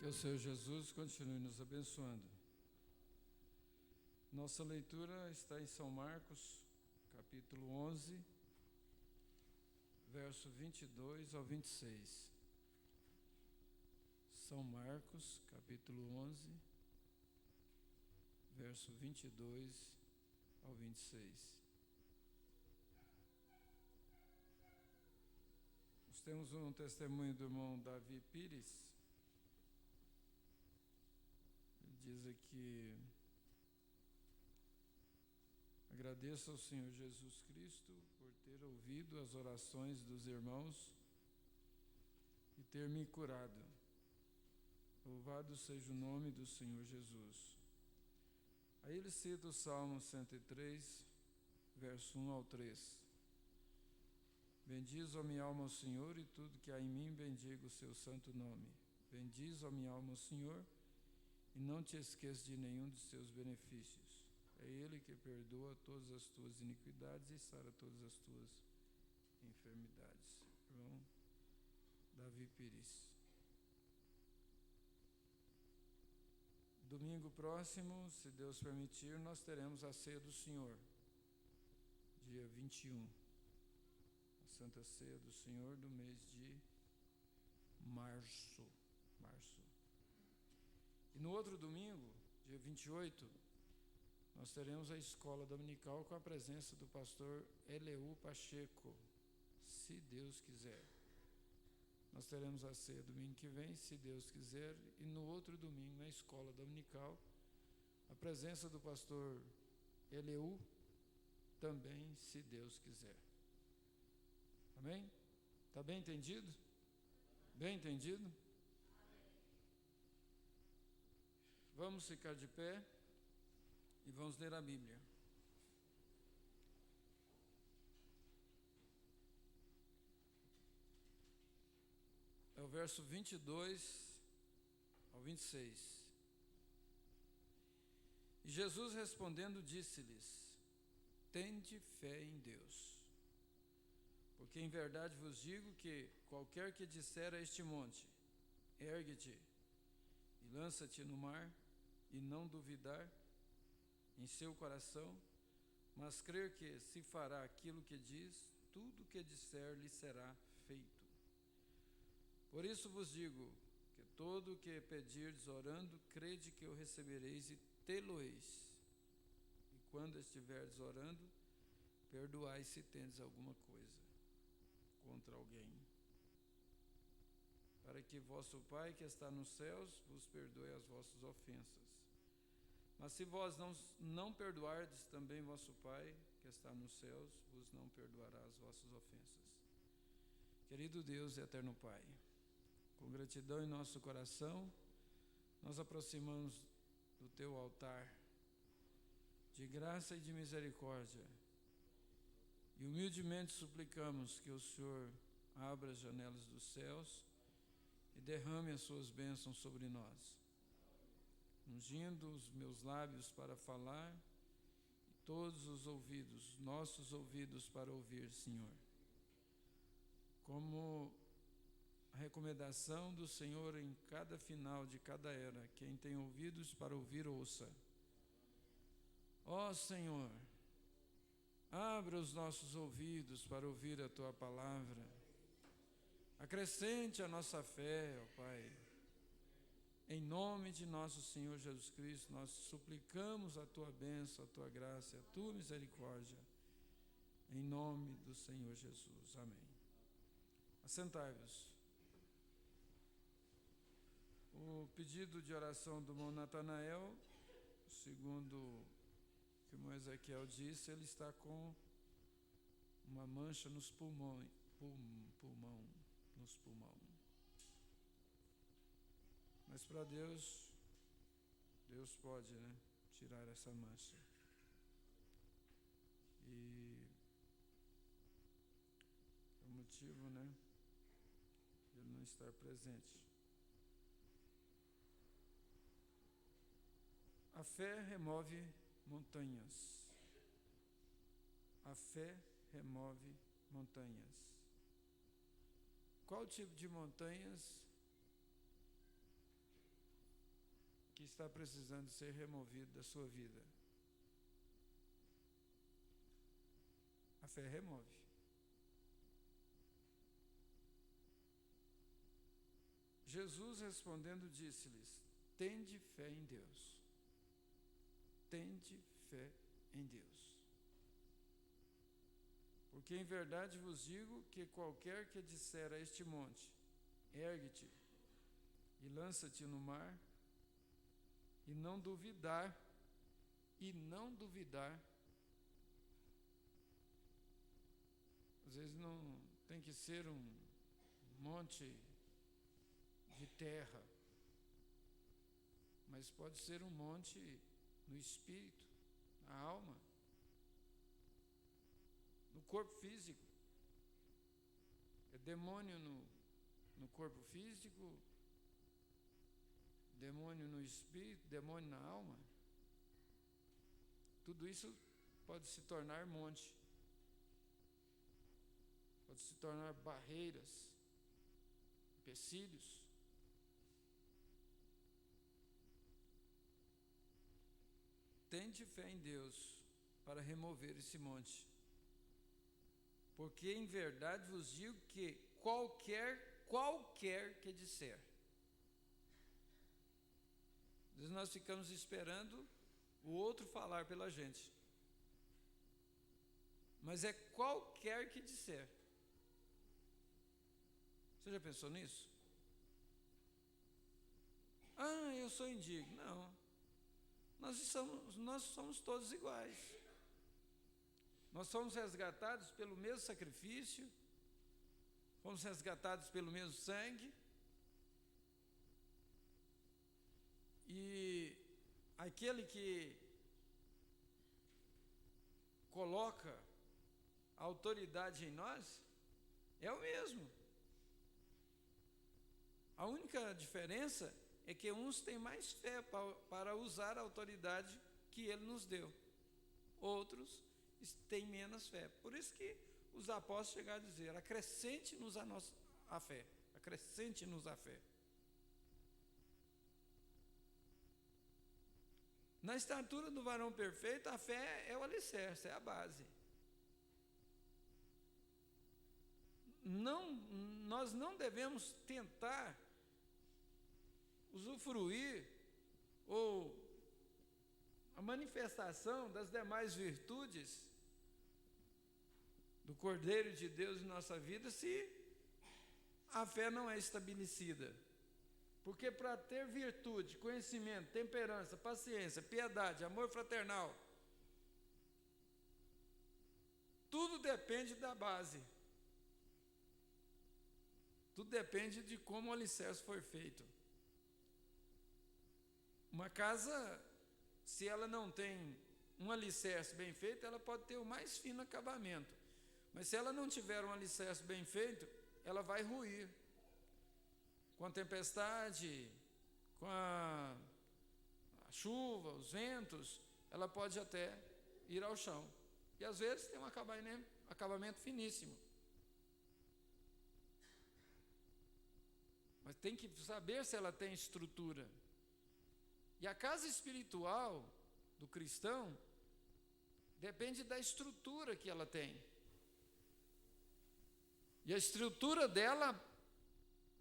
Que o Senhor Jesus continue nos abençoando. Nossa leitura está em São Marcos, capítulo 11, verso 22 ao 26. São Marcos, capítulo 11, verso 22 ao 26. Nós temos um testemunho do irmão Davi Pires. Ele diz aqui: agradeço ao Senhor Jesus Cristo por ter ouvido as orações dos irmãos e ter me curado. Louvado seja o nome do Senhor Jesus. Aí ele cita o Salmo 103, verso 1 ao 3. Bendiz, ó minha alma, ao Senhor, e tudo que há em mim, bendiga o seu santo nome. Bendiz, ó minha alma, ao Senhor, e não te esqueças de nenhum de seus benefícios. É Ele que perdoa todas as tuas iniquidades e sara todas as tuas enfermidades. Irmão Davi Pires. Domingo próximo, se Deus permitir, nós teremos a ceia do Senhor, dia 21. A Santa Ceia do Senhor do mês de março. E no outro domingo, dia 28, nós teremos a escola dominical com a presença do pastor Eleu Pacheco, se Deus quiser. Nós teremos a ceia domingo que vem, se Deus quiser, e no outro domingo, na escola dominical, a presença do pastor Eleu, também, se Deus quiser. Amém? Está bem entendido? Bem entendido? Vamos ficar de pé e vamos ler a Bíblia. É o verso 22 ao 26. E Jesus respondendo disse-lhes: tende fé em Deus. Porque em verdade vos digo que qualquer que disser a este monte, ergue-te e lança-te no mar, e não duvidar em seu coração, mas crer que se fará aquilo que diz, tudo o que disser lhe será feito. Por isso vos digo que todo o que pedirdes orando, crede que o recebereis e tê-lo-eis. E quando estiverdes orando, perdoai se tendes alguma coisa contra alguém, para que vosso Pai que está nos céus vos perdoe as vossas ofensas. Mas se vós não perdoardes, também vosso Pai que está nos céus vos não perdoará as vossas ofensas. Querido Deus e eterno Pai, com gratidão em nosso coração, nós aproximamos do teu altar de graça e de misericórdia, e humildemente suplicamos que o Senhor abra as janelas dos céus e derrame as suas bênçãos sobre nós, ungindo os meus lábios para falar e todos os ouvidos, nossos ouvidos para ouvir, Senhor. Como a recomendação do Senhor em cada final de cada era, quem tem ouvidos para ouvir, ouça. Ó Senhor, abra os nossos ouvidos para ouvir a Tua palavra. Acrescente a nossa fé, ó Pai. Em nome de nosso Senhor Jesus Cristo, nós suplicamos a Tua bênção, a Tua graça, a Tua misericórdia. Em nome do Senhor Jesus. Amém. Assentai-vos. O pedido de oração do irmão Natanael, segundo que o irmão Ezequiel disse, ele está com uma mancha nos pulmões, nos pulmões. Mas para Deus pode, tirar essa mancha. E é o motivo, de ele não estar presente. A fé remove montanhas. A fé remove montanhas. Qual tipo de montanhas está precisando ser removido da sua vida? A fé remove. Jesus respondendo disse-lhes: tende fé em Deus. Tende fé em Deus. Porque em verdade vos digo que qualquer que disser a este monte: ergue-te e lança-te no mar, e não duvidar, às vezes não tem que ser um monte de terra, mas pode ser um monte no espírito, na alma, no corpo físico. É demônio no corpo físico, demônio no espírito, demônio na alma. Tudo isso pode se tornar monte, pode se tornar barreiras, empecilhos. Tende fé em Deus para remover esse monte. Porque em verdade vos digo que qualquer que disser. Às vezes nós ficamos esperando o outro falar pela gente. Mas é qualquer que disser. Você já pensou nisso? Ah, eu sou indigno. Não. Nós somos todos iguais. Nós somos resgatados pelo mesmo sacrifício, fomos resgatados pelo mesmo sangue, e aquele que coloca a autoridade em nós é o mesmo. A única diferença é que uns têm mais fé para usar a autoridade que Ele nos deu. Outros têm menos fé. Por isso que os apóstolos chegaram a dizer: acrescente-nos a fé. Acrescente-nos a fé. Na estatura do varão perfeito, a fé é o alicerce, é a base. Nós não devemos tentar usufruir ou a manifestação das demais virtudes do Cordeiro de Deus em nossa vida se a fé não é estabelecida. Porque para ter virtude, conhecimento, temperança, paciência, piedade, amor fraternal, tudo depende da base. Tudo depende de como o alicerce foi feito. Uma casa, se ela não tem um alicerce bem feito, ela pode ter o mais fino acabamento. Mas se ela não tiver um alicerce bem feito, ela vai ruir. Com a tempestade, com a chuva, os ventos, ela pode até ir ao chão. E às vezes tem um acabamento finíssimo. Mas tem que saber se ela tem estrutura. E a casa espiritual do cristão depende da estrutura que ela tem. E a estrutura dela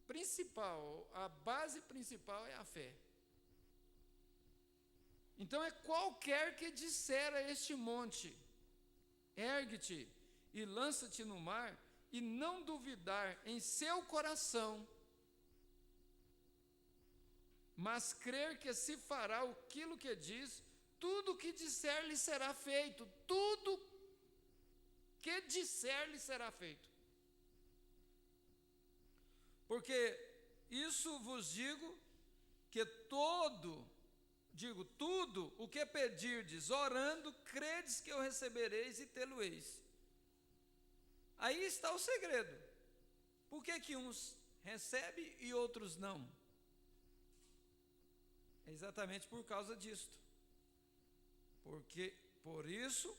principal, a base principal é a fé. Então é qualquer que disser a este monte: ergue-te e lança-te no mar, e não duvidar em seu coração, mas crer que se fará aquilo que diz, tudo o que disser lhe será feito. Tudo que disser lhe será feito. Porque isso vos digo, que tudo o que pedirdes, orando, credes que eu recebereis e tê-lo-eis. Aí está o segredo. Por que uns recebem e outros não? É exatamente por causa disto. Porque, por isso,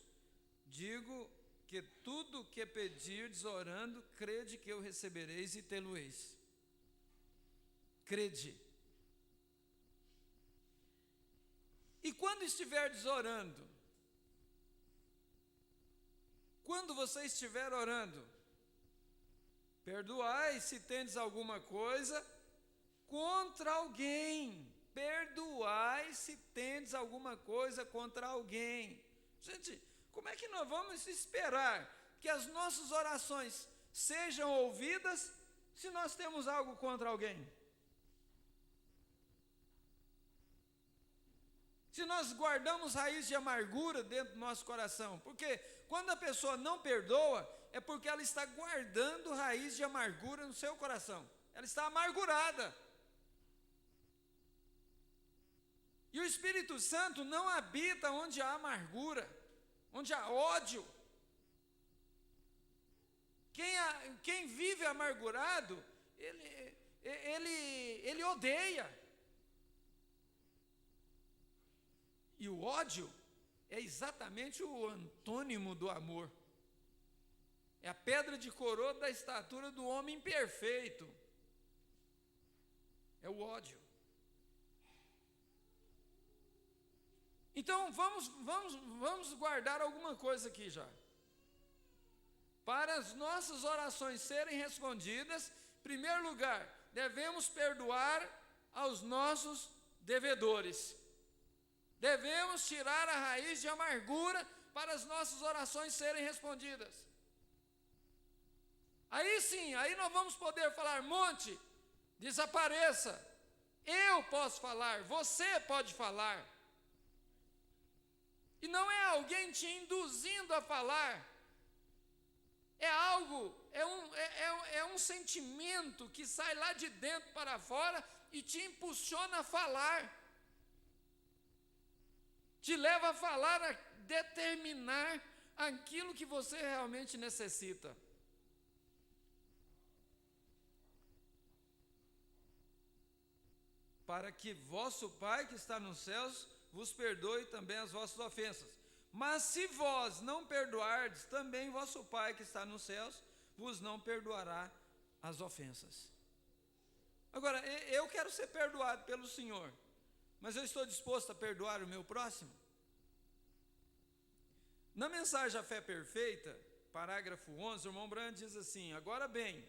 digo que tudo o que pedirdes orando, crede que eu recebereis e tê-lo-eis. Crede. quando estiverdes orando, quando você estiver orando, perdoai se tendes alguma coisa contra alguém. Perdoai se tendes alguma coisa contra alguém. Gente, como é que nós vamos esperar que as nossas orações sejam ouvidas se nós temos algo contra alguém? Se nós guardamos raiz de amargura dentro do nosso coração, porque quando a pessoa não perdoa, é porque ela está guardando raiz de amargura no seu coração, ela está amargurada. E o Espírito Santo não habita onde há amargura, onde há ódio. Quem vive amargurado, ele odeia. E o ódio é exatamente o antônimo do amor. É a pedra de coroa da estatura do homem perfeito. É o ódio. Então, vamos guardar alguma coisa aqui já. Para as nossas orações serem respondidas, em primeiro lugar, devemos perdoar aos nossos devedores. Devemos tirar a raiz de amargura para as nossas orações serem respondidas. Aí sim, aí nós vamos poder falar: monte, desapareça. Eu posso falar, você pode falar. E não é alguém te induzindo a falar. É algo, é um sentimento que sai lá de dentro para fora e te impulsiona a falar. Te leva a falar, a determinar aquilo que você realmente necessita. Para que vosso Pai que está nos céus vos perdoe também as vossas ofensas. Mas se vós não perdoardes, também vosso Pai que está nos céus vos não perdoará as ofensas. Agora, eu quero ser perdoado pelo Senhor, mas eu estou disposto a perdoar o meu próximo? Na mensagem A Fé Perfeita, parágrafo 11, o irmão Branham diz assim: agora bem,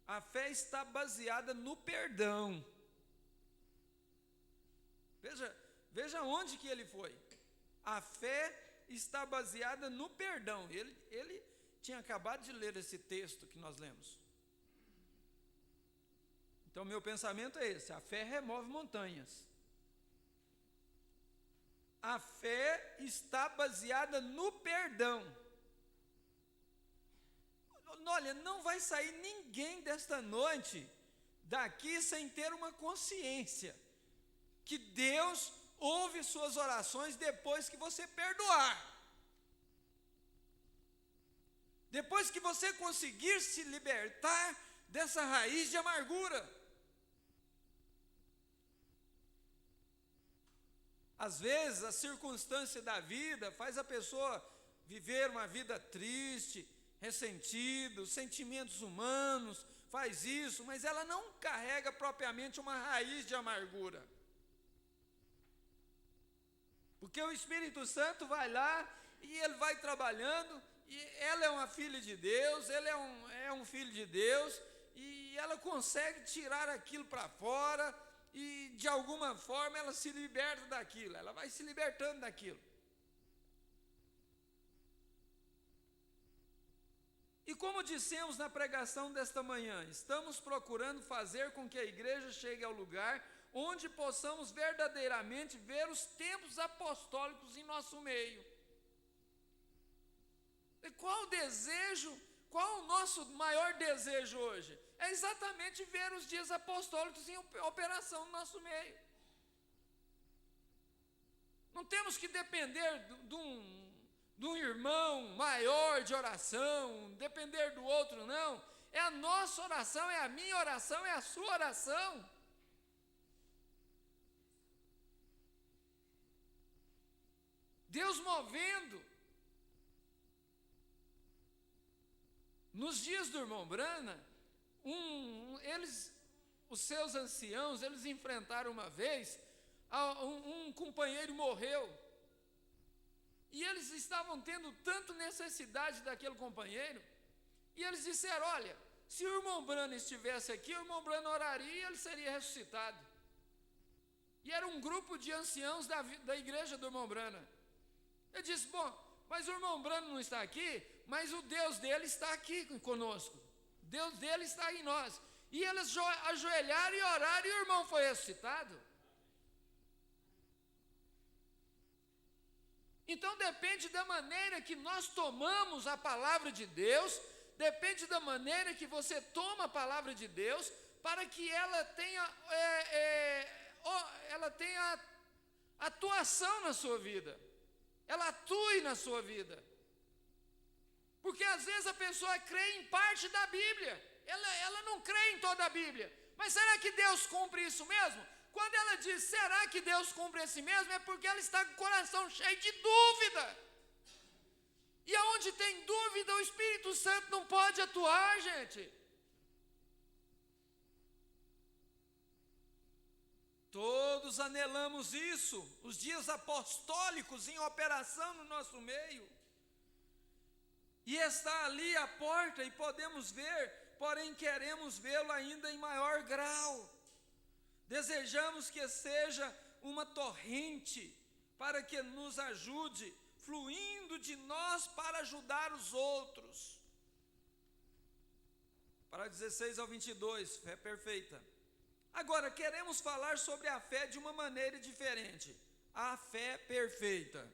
a fé está baseada no perdão. Veja onde que ele foi. A fé está baseada no perdão. Ele tinha acabado de ler esse texto que nós lemos. Então, meu pensamento é esse: a fé remove montanhas. A fé está baseada no perdão. Olha, não vai sair ninguém desta noite daqui sem ter uma consciência que Deus ouve suas orações depois que você perdoar. Depois que você conseguir se libertar dessa raiz de amargura. Às vezes, a circunstância da vida faz a pessoa viver uma vida triste, ressentido, sentimentos humanos, faz isso, mas ela não carrega propriamente uma raiz de amargura. Porque o Espírito Santo vai lá e ele vai trabalhando, e ela é uma filha de Deus, ele é um filho de Deus, e ela consegue tirar aquilo para fora, e de alguma forma ela se liberta daquilo, ela vai se libertando daquilo. E como dissemos na pregação desta manhã, estamos procurando fazer com que a igreja chegue ao lugar onde possamos verdadeiramente ver os tempos apostólicos em nosso meio. E qual o nosso maior desejo hoje? É exatamente ver os dias apostólicos em operação no nosso meio. Não temos que depender de um irmão maior de oração, depender do outro, não. É a nossa oração, é a minha oração, é a sua oração. Deus movendo. Nos dias do irmão Brana, os seus anciãos, eles enfrentaram uma vez um companheiro morreu, e eles estavam tendo tanto necessidade daquele companheiro, e eles disseram: olha, se o irmão Brano estivesse aqui, o irmão Brano oraria e ele seria ressuscitado. E era um grupo de anciãos da igreja do irmão Brano. Eu disse: bom, mas o irmão Brano não está aqui, mas o Deus dele está aqui conosco, Deus dele está em nós. E eles ajoelharam e oraram, e o irmão foi ressuscitado. Então depende da maneira que nós tomamos a palavra de Deus, depende da maneira que você toma a palavra de Deus, para que ela tenha atuação na sua vida, ela atue na sua vida. Porque às vezes a pessoa crê em parte da Bíblia, ela não crê em toda a Bíblia. Mas será que Deus cumpre isso mesmo? Quando ela diz, será que Deus cumpre assim mesmo? É porque ela está com o coração cheio de dúvida. E aonde tem dúvida, o Espírito Santo não pode atuar, gente. Todos anelamos isso, os dias apostólicos em operação no nosso meio. E está ali a porta e podemos ver, porém queremos vê-lo ainda em maior grau. Desejamos que seja uma torrente para que nos ajude, fluindo de nós para ajudar os outros. Para 16 ao 22, fé perfeita. Agora, queremos falar sobre a fé de uma maneira diferente. A fé perfeita.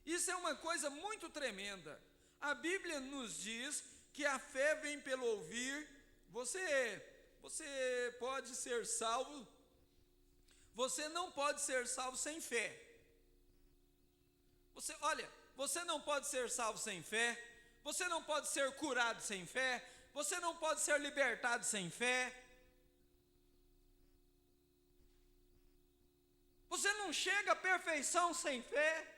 Isso é uma coisa muito tremenda. A Bíblia nos diz que a fé vem pelo ouvir. Você pode ser salvo. Você não pode ser salvo sem fé. Você não pode ser salvo sem fé. Você não pode ser curado sem fé. Você não pode ser libertado sem fé. Você não chega à perfeição sem fé.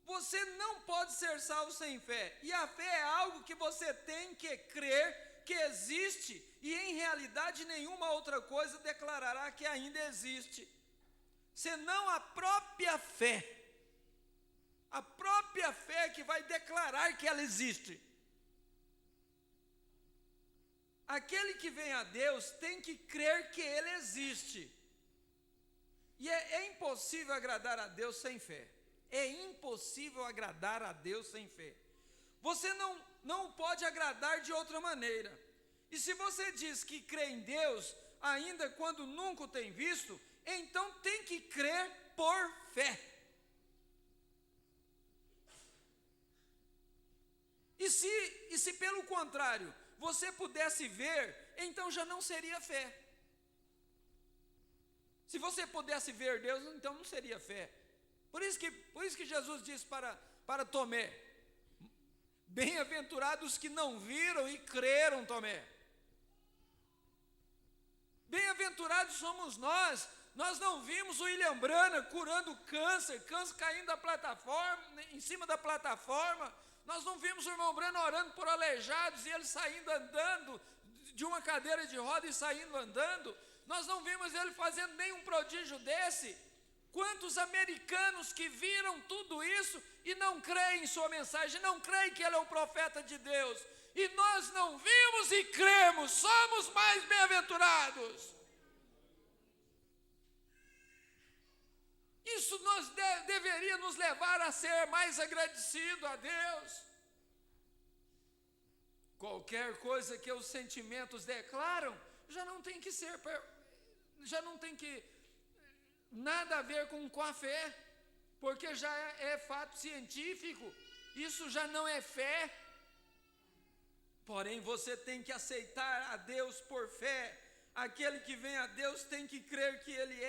Você não pode ser salvo sem fé. E a fé é algo que você tem que crer que existe, e em realidade nenhuma outra coisa declarará que ainda existe, senão a própria fé. A própria fé que vai declarar que ela existe. Aquele que vem a Deus tem que crer que Ele existe. E é impossível agradar a Deus sem fé. É impossível agradar a Deus sem fé. Você não pode agradar de outra maneira. E se você diz que crê em Deus, ainda quando nunca o tem visto, então tem que crer por fé. E se pelo contrário, você pudesse ver, então já não seria fé. Se você pudesse ver Deus, então não seria fé. Por isso que Jesus disse para Tomé: bem-aventurados que não viram e creram, Tomé. Bem-aventurados somos nós. Nós não vimos o William Branham curando câncer caindo da plataforma, em cima da plataforma. Nós não vimos o irmão Branham orando por aleijados e ele saindo andando de uma cadeira de roda e saindo andando. Nós não vimos ele fazendo nenhum prodígio desse. Quantos americanos que viram tudo isso e não creem em sua mensagem, não creem que ele é o profeta de Deus. E nós não vimos e cremos, somos mais bem-aventurados. Isso deveria nos levar a ser mais agradecidos a Deus. Qualquer coisa que os sentimentos declaram, já não tem que nada a ver com a fé, porque já é fato científico, isso já não é fé. Porém, você tem que aceitar a Deus por fé. Aquele que vem a Deus tem que crer que Ele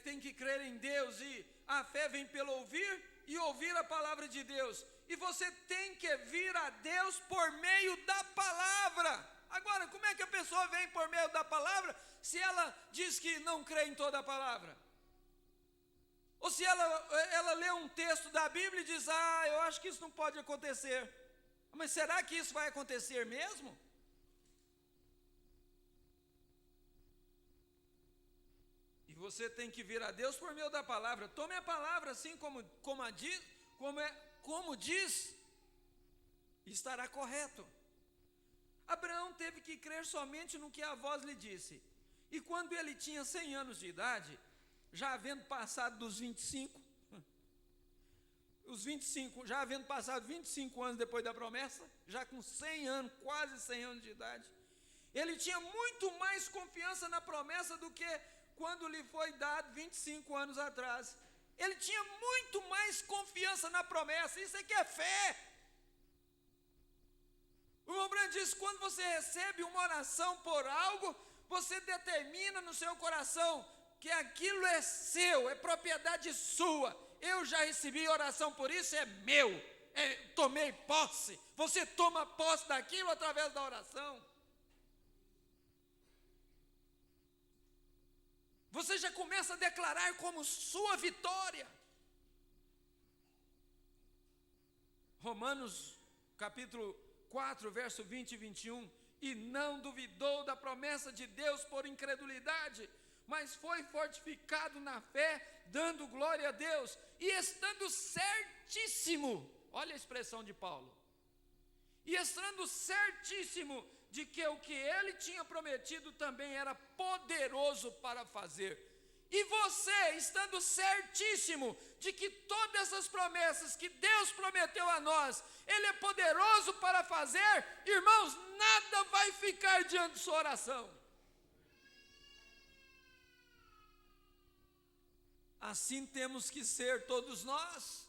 tem que crer em Deus, e a fé vem pelo ouvir e ouvir a palavra de Deus. E você tem que vir a Deus por meio da palavra. Agora, como é que a pessoa vem por meio da palavra se ela diz que não crê em toda a palavra? Ou se ela lê um texto da Bíblia e diz: eu acho que isso não pode acontecer. Mas será que isso vai acontecer mesmo? E você tem que vir a Deus por meio da palavra. Tome a palavra assim como diz, e estará correto. Abraão teve que crer somente no que a voz lhe disse. E quando ele tinha 100 anos de idade, já havendo passado dos 25, já havendo passado 25 anos depois da promessa, já com 100 anos, quase 100 anos de idade, ele tinha muito mais confiança na promessa do que quando lhe foi dado 25 anos atrás. Ele tinha muito mais confiança na promessa. Isso é que é fé. O irmão Branham disse: quando você recebe uma oração por algo, você determina no seu coração que aquilo é seu, é propriedade sua. Eu já recebi oração por isso, é meu, tomei posse. Você toma posse daquilo através da oração. Você já começa a declarar como sua vitória. Romanos capítulo 4, verso 20 e 21. E não duvidou da promessa de Deus por incredulidade, mas foi fortificado na fé, dando glória a Deus, e estando certíssimo, olha a expressão de Paulo, e estando certíssimo de que o que ele tinha prometido também era poderoso para fazer. E você, estando certíssimo de que todas as promessas que Deus prometeu a nós, Ele é poderoso para fazer, irmãos, nada vai ficar diante de sua oração. Assim temos que ser todos nós.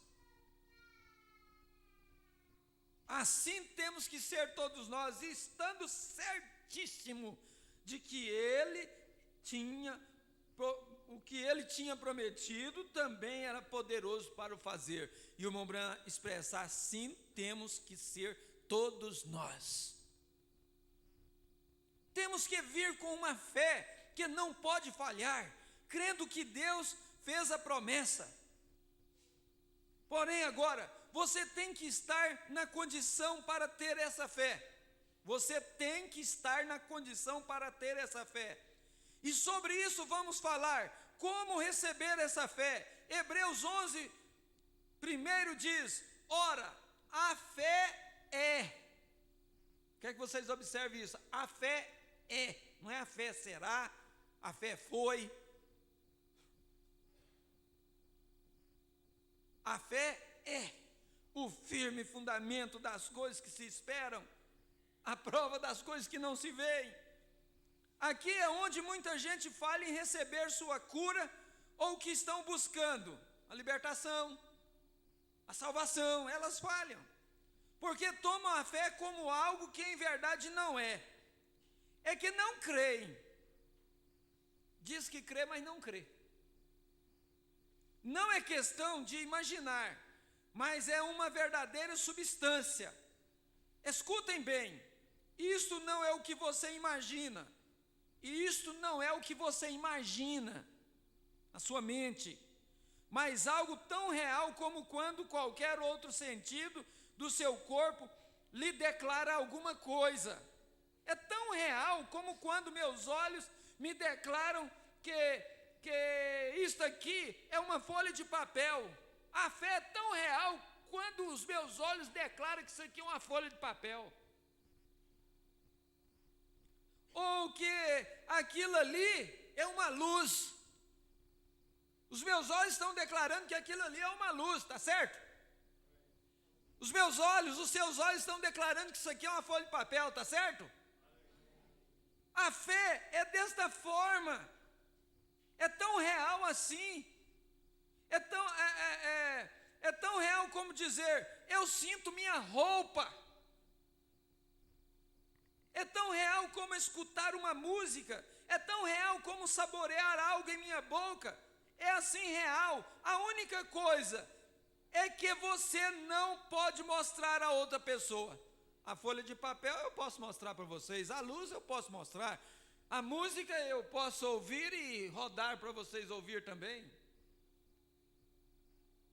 Assim temos que ser todos nós, estando certíssimo de que o que ele tinha prometido também era poderoso para o fazer. E o irmão Branham expressa: assim temos que ser todos nós. Temos que vir com uma fé que não pode falhar, crendo que Deus fez a promessa. Porém agora, você tem que estar na condição para ter essa fé. Você tem que estar na condição para ter essa fé. E sobre isso vamos falar, como receber essa fé. Hebreus 11, primeiro diz: ora, a fé é. Quer que vocês observem isso? A fé é, não é a fé será, a fé foi. A fé é o firme fundamento das coisas que se esperam, a prova das coisas que não se veem. Aqui é onde muita gente fala em receber sua cura, ou que estão buscando a libertação, a salvação. Elas falham, porque tomam a fé como algo que em verdade não é. É que não creem. Diz que crê, mas não crê. Não é questão de imaginar, mas é uma verdadeira substância. Escutem bem, isto não é o que você imagina, e isto não é o que você imagina na sua mente, mas algo tão real como quando qualquer outro sentido do seu corpo lhe declara alguma coisa. É tão real como quando meus olhos me declaram que isto aqui é uma folha de papel. A fé é tão real quando os meus olhos declaram que isso aqui é uma folha de papel. Ou que aquilo ali é uma luz. Os meus olhos estão declarando que aquilo ali é uma luz, está certo? Os meus olhos, os seus olhos estão declarando que isso aqui é uma folha de papel, está certo? A fé é desta forma. É tão real assim. É tão real como dizer: eu sinto minha roupa. É tão real como escutar uma música. É tão real como saborear algo em minha boca. É assim real. A única coisa é que você não pode mostrar a outra pessoa. A folha de papel eu posso mostrar para vocês, a luz eu posso mostrar, a música eu posso ouvir e rodar para vocês ouvir também.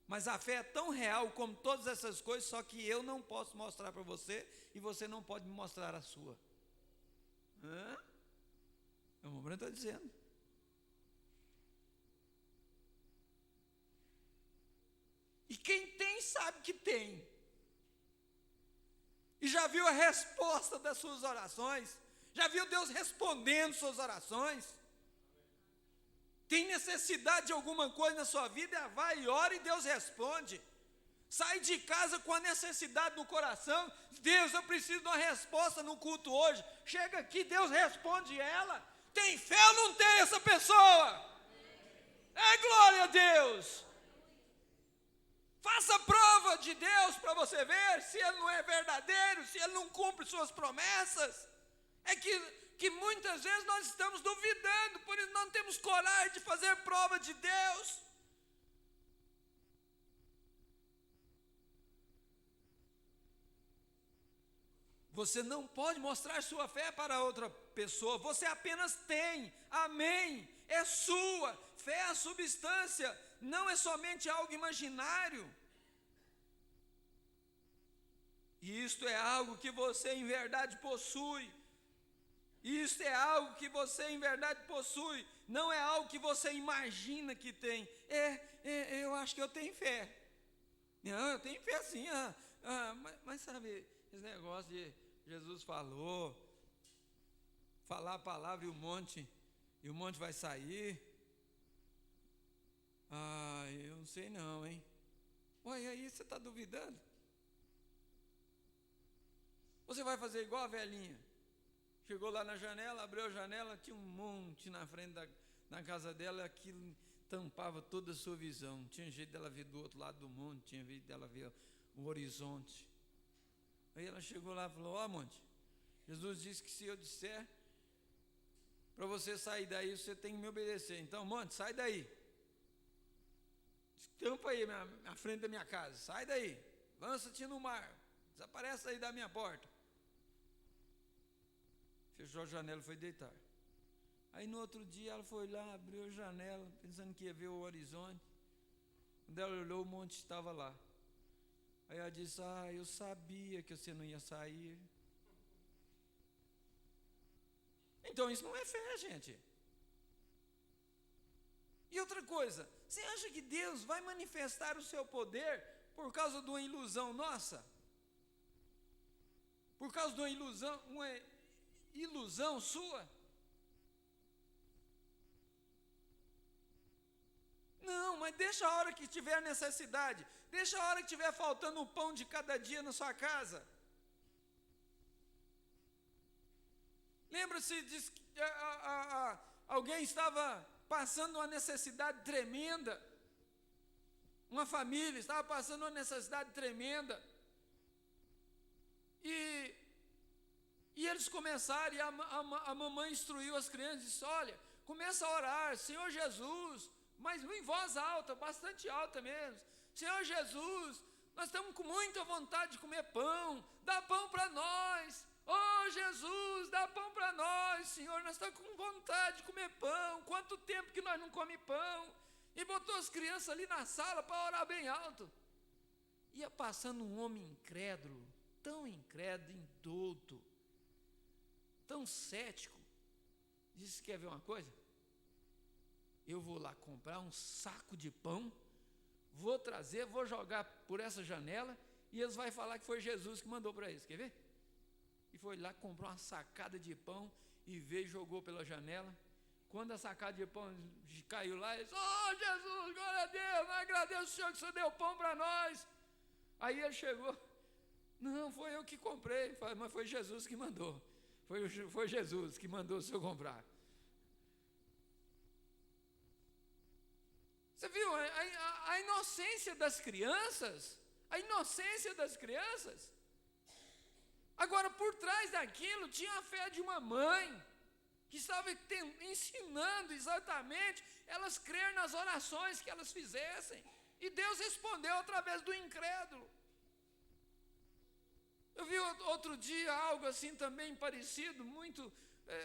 Mas a fé é tão real como todas essas coisas, só que eu não posso mostrar para você e você não pode me mostrar a sua. O irmão Branco está dizendo. E quem tem sabe que tem. E já viu a resposta das suas orações? Já viu Deus respondendo suas orações? Tem necessidade de alguma coisa na sua vida? Vai e ora e Deus responde. Sai de casa com a necessidade no coração. Deus, eu preciso de uma resposta no culto hoje. Chega aqui, Deus responde ela. Tem fé ou não tem essa pessoa? É glória a Deus. Faça prova de Deus para você ver se Ele não é verdadeiro, se Ele não cumpre suas promessas. É que muitas vezes nós estamos duvidando, por isso não temos coragem de fazer prova de Deus. Você não pode mostrar sua fé para outra pessoa, você apenas tem, amém, é sua. Fé é a substância, não é somente algo imaginário. E isto é algo que você em verdade possui. Isto é algo que você em verdade possui, não é algo que você imagina que tem. Eu acho que eu tenho fé. Não, eu tenho fé sim. Mas sabe, esse negócio de Jesus falou, falar a palavra e o monte vai sair. Eu não sei não, hein? Ué, aí você está duvidando? Você vai fazer igual a velhinha. Chegou lá na janela, abriu a janela, tinha um monte na frente da casa dela, aquilo tampava toda a sua visão. Não tinha jeito dela ver do outro lado do monte, tinha jeito dela ver o horizonte. Aí ela chegou lá e falou: monte, Jesus disse que se eu disser para você sair daí, você tem que me obedecer. Então, monte, sai daí. Tampa aí a frente da minha casa, sai daí. Lança-te no mar, desaparece aí da minha porta. Fechou a janela e foi deitar. Aí no outro dia ela foi lá, abriu a janela, pensando que ia ver o horizonte. Quando ela olhou, o monte estava lá. Aí ela disse: eu sabia que você não ia sair. Então isso não é fé, gente. E outra coisa, você acha que Deus vai manifestar o seu poder por causa de uma ilusão nossa? Por causa de uma ilusão sua? Não, mas deixa a hora que tiver necessidade, deixa a hora que tiver faltando o pão de cada dia na sua casa. Lembra-se de alguém estava passando uma necessidade tremenda, uma família estava passando uma necessidade tremenda, e eles começaram, e a mamãe instruiu as crianças, disse: olha, começa a orar, Senhor Jesus, mas em voz alta, bastante alta mesmo: Senhor Jesus, nós estamos com muita vontade de comer pão, dá pão para nós. Oh Jesus, dá pão para nós, Senhor, nós estamos com vontade de comer pão, quanto tempo que nós não comemos pão. E botou as crianças ali na sala para orar bem alto. Ia passando um homem incrédulo, tão incrédulo, indouto, tão cético. Disse: quer ver uma coisa? Eu vou lá comprar um saco de pão, vou trazer, vou jogar por essa janela, e eles vão falar que foi Jesus que mandou para eles, quer ver? E foi lá, comprou uma sacada de pão, e veio e jogou pela janela. Quando a sacada de pão caiu lá, ele disse: oh Jesus, glória a Deus, nós agradecemos o Senhor que o Senhor deu pão para nós. Aí ele chegou: não, foi eu que comprei, mas foi Jesus que mandou, foi Jesus que mandou o senhor comprar. Você viu a inocência das crianças? A inocência das crianças. Agora, por trás daquilo, tinha a fé de uma mãe, que estava ensinando exatamente elas crer nas orações que elas fizessem. E Deus respondeu através do incrédulo. Eu vi outro dia algo assim também parecido, muito,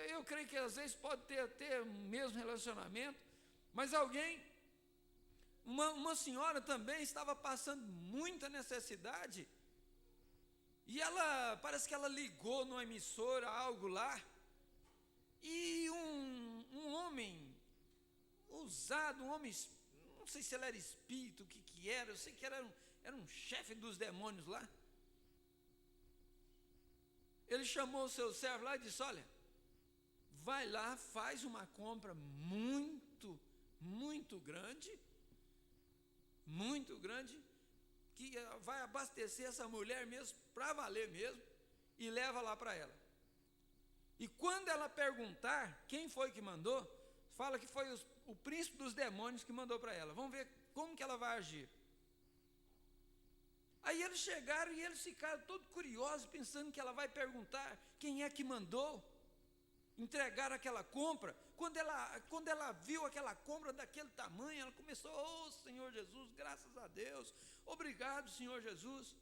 eu creio que às vezes pode ter o mesmo relacionamento, mas alguém uma senhora também estava passando muita necessidade, e ela, parece que ela ligou numa emissora, algo lá, e um homem ousado, não sei se ele era espírito, o que era, eu sei que era um chefe dos demônios lá. Ele chamou o seu servo lá e disse: olha, vai lá, faz uma compra muito, muito grande, que vai abastecer essa mulher mesmo, para valer mesmo, e leva lá para ela. E quando ela perguntar quem foi que mandou, fala que foi o príncipe dos demônios que mandou para ela. Vamos ver como que ela vai agir. Aí eles chegaram e eles ficaram todos curiosos, pensando que ela vai perguntar quem é que mandou entregar aquela compra. Quando ela viu aquela compra daquele tamanho, ela começou: oh Senhor Jesus, graças a Deus, obrigado Senhor Jesus.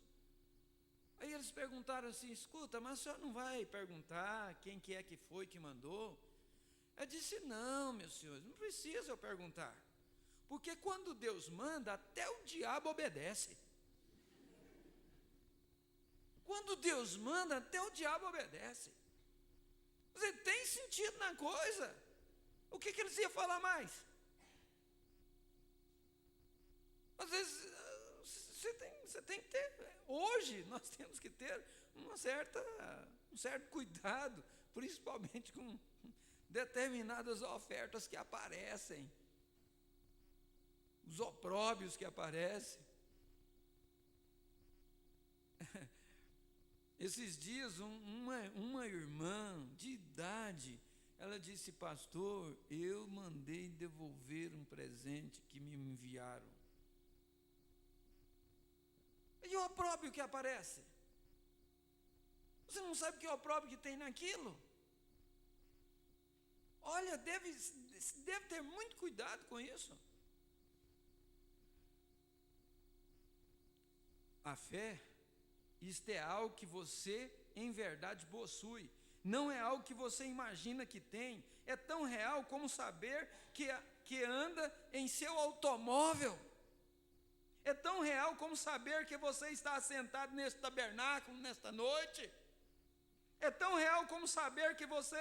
Aí eles perguntaram assim: escuta, mas o senhor não vai perguntar quem que é que foi que mandou? Eu disse: não, meus senhores, não precisa eu perguntar, porque quando Deus manda, até o diabo obedece. Quando Deus manda, até o diabo obedece. Você tem sentido na coisa. O que eles iam falar mais? Às vezes você tem que ter. Hoje nós temos que ter um certo cuidado, principalmente com determinadas ofertas que aparecem, os opróbios que aparecem. Esses dias, uma irmã de idade, ela disse: pastor, eu mandei devolver um presente que me enviaram. E o opróbio que aparece? Você não sabe o que é o opróbio que tem naquilo? Olha, deve ter muito cuidado com isso. A fé, isto é algo que você em verdade possui, não é algo que você imagina que tem. É tão real como saber que anda em seu automóvel. É tão real como saber que você está assentado nesse tabernáculo nesta noite. É tão real como saber que você